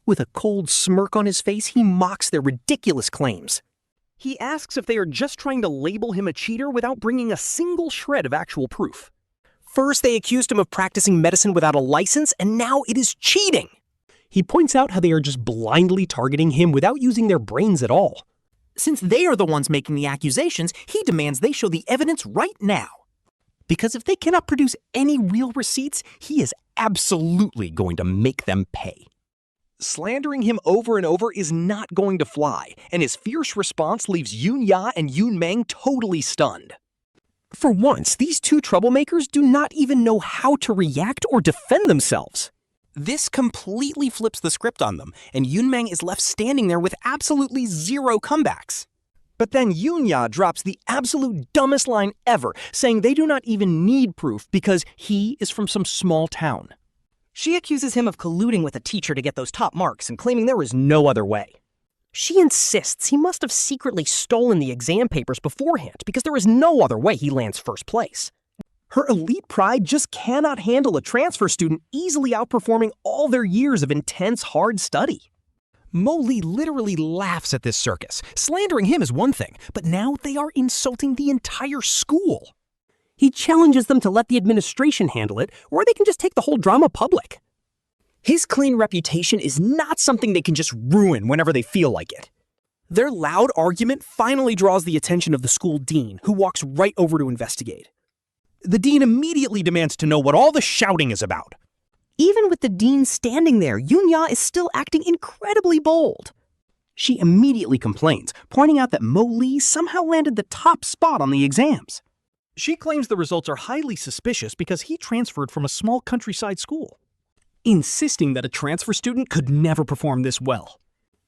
With a cold smirk on his face, he mocks their ridiculous claims. He asks if they are just trying to label him a cheater without bringing a single shred of actual proof. First, they accused him of practicing medicine without a license, and now it is cheating. He points out how they are just blindly targeting him without using their brains at all. Since they are the ones making the accusations, he demands they show the evidence right now. Because if they cannot produce any real receipts, he is absolutely going to make them pay. Slandering him over and over is not going to fly, and his fierce response leaves Yun Ya and Yun Meng totally stunned. For once, these two troublemakers do not even know how to react or defend themselves. This completely flips the script on them, and Yun Meng is left standing there with absolutely zero comebacks. But then Yun Ya drops the absolute dumbest line ever, saying they do not even need proof because he is from some small town. She accuses him of colluding with a teacher to get those top marks and claiming there is no other way. She insists he must have secretly stolen the exam papers beforehand because there is no other way he lands first place. Her elite pride just cannot handle a transfer student easily outperforming all their years of intense, hard study. Mo Li literally laughs at this circus. Slandering him is one thing, but now they are insulting the entire school. He challenges them to let the administration handle it, or they can just take the whole drama public. His clean reputation is not something they can just ruin whenever they feel like it. Their loud argument finally draws the attention of the school dean, who walks right over to investigate. The dean immediately demands to know what all the shouting is about. Even with the dean standing there, Yun Ya is still acting incredibly bold. She immediately complains, pointing out that Mo Li somehow landed the top spot on the exams. She claims the results are highly suspicious because he transferred from a small countryside school, insisting that a transfer student could never perform this well.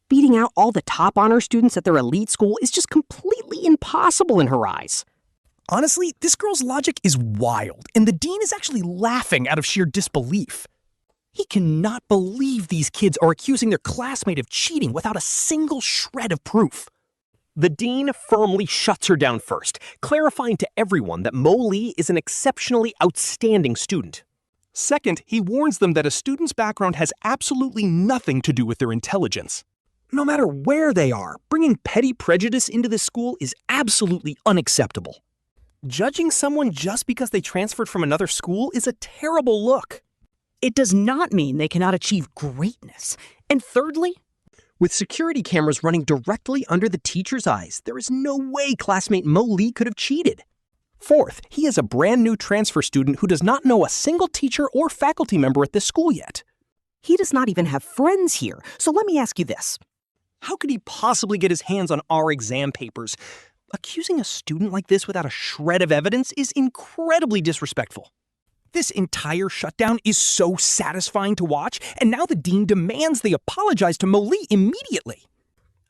Beating out all the top honor students at their elite school is just completely impossible in her eyes. Honestly, this girl's logic is wild, and the dean is actually laughing out of sheer disbelief. He cannot believe these kids are accusing their classmate of cheating without a single shred of proof. The dean firmly shuts her down first, clarifying to everyone that Mo Li is an exceptionally outstanding student. Second, he warns them that a student's background has absolutely nothing to do with their intelligence. No matter where they are, bringing petty prejudice into this school is absolutely unacceptable. Judging someone just because they transferred from another school is a terrible look. It does not mean they cannot achieve greatness. And thirdly, with security cameras running directly under the teacher's eyes, there is no way classmate Mo Li could have cheated. Fourth, he is a brand new transfer student who does not know a single teacher or faculty member at this school yet. He does not even have friends here, so let me ask you this. How could he possibly get his hands on our exam papers? Accusing a student like this without a shred of evidence is incredibly disrespectful. This entire shutdown is so satisfying to watch, and now the dean demands they apologize to Mo Li immediately.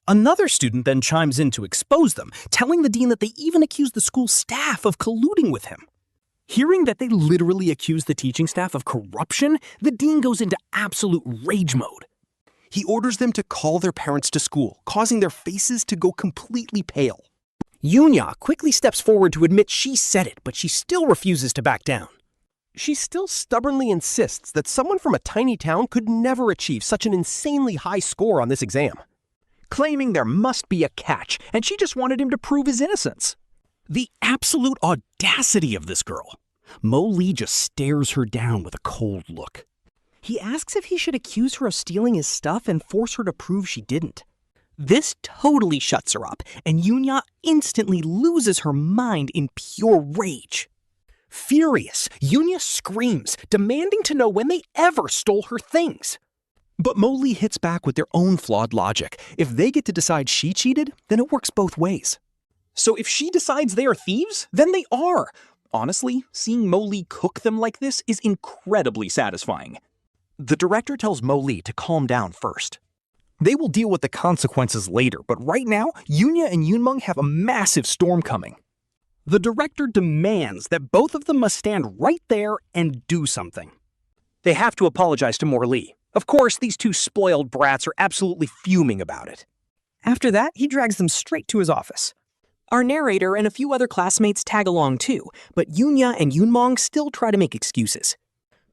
Another student then chimes in to expose them, telling the dean that they even accused the school staff of colluding with him. Hearing that they literally accused the teaching staff of corruption, the dean goes into absolute rage mode. He orders them to call their parents to school, causing their faces to go completely pale. Yun Ya quickly steps forward to admit she said it, but she still refuses to back down. She still stubbornly insists that someone from a tiny town could never achieve such an insanely high score on this exam, claiming there must be a catch, and she just wanted him to prove his innocence. The absolute audacity of this girl. Mo Li just stares her down with a cold look. He asks if he should accuse her of stealing his stuff and force her to prove she didn't. This totally shuts her up, and Yun Ya instantly loses her mind in pure rage. Furious, Yun Ya screams, demanding to know when they ever stole her things. But Mo Li hits back with their own flawed logic. If they get to decide she cheated, then it works both ways. So if she decides they are thieves, then they are. Honestly, seeing Mo Li cook them like this is incredibly satisfying. The director tells Mo Li to calm down first. They will deal with the consequences later, but right now, Yun Ya and Yun Meng have a massive storm coming. The director demands that both of them must stand right there and do something. They have to apologize to Mo Li. Of course, these two spoiled brats are absolutely fuming about it. After that, he drags them straight to his office. Our narrator and a few other classmates tag along too, but Yun Ya and Yun Meng still try to make excuses.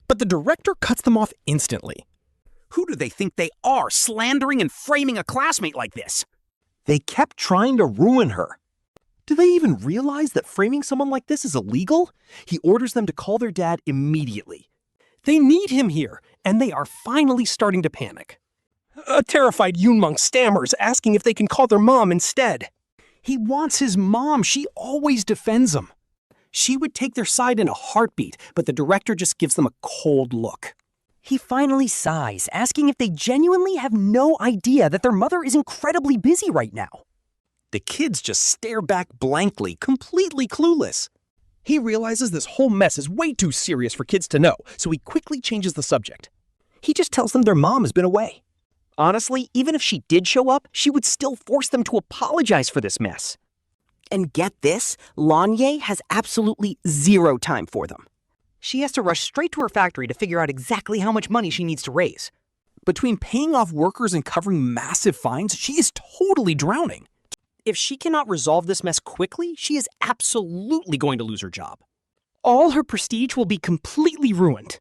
But the director cuts them off instantly. Who do they think they are, slandering and framing a classmate like this? They kept trying to ruin her. Do they even realize that framing someone like this is illegal? He orders them to call their dad immediately. They need him here, and they are finally starting to panic. A terrified Yun stammers, asking if they can call their mom instead. He wants his mom. She always defends him. She would take their side in a heartbeat, but the director just gives them a cold look. He finally sighs, asking if they genuinely have no idea that their mother is incredibly busy right now. The kids just stare back blankly, completely clueless. He realizes this whole mess is way too serious for kids to know, so he quickly changes the subject. He just tells them their mom has been away. Honestly, even if she did show up, she would still force them to apologize for this mess. And get this, Lan Yue has absolutely zero time for them. She has to rush straight to her factory to figure out exactly how much money she needs to raise. Between paying off workers and covering massive fines, she is totally drowning. If she cannot resolve this mess quickly, she is absolutely going to lose her job. All her prestige will be completely ruined.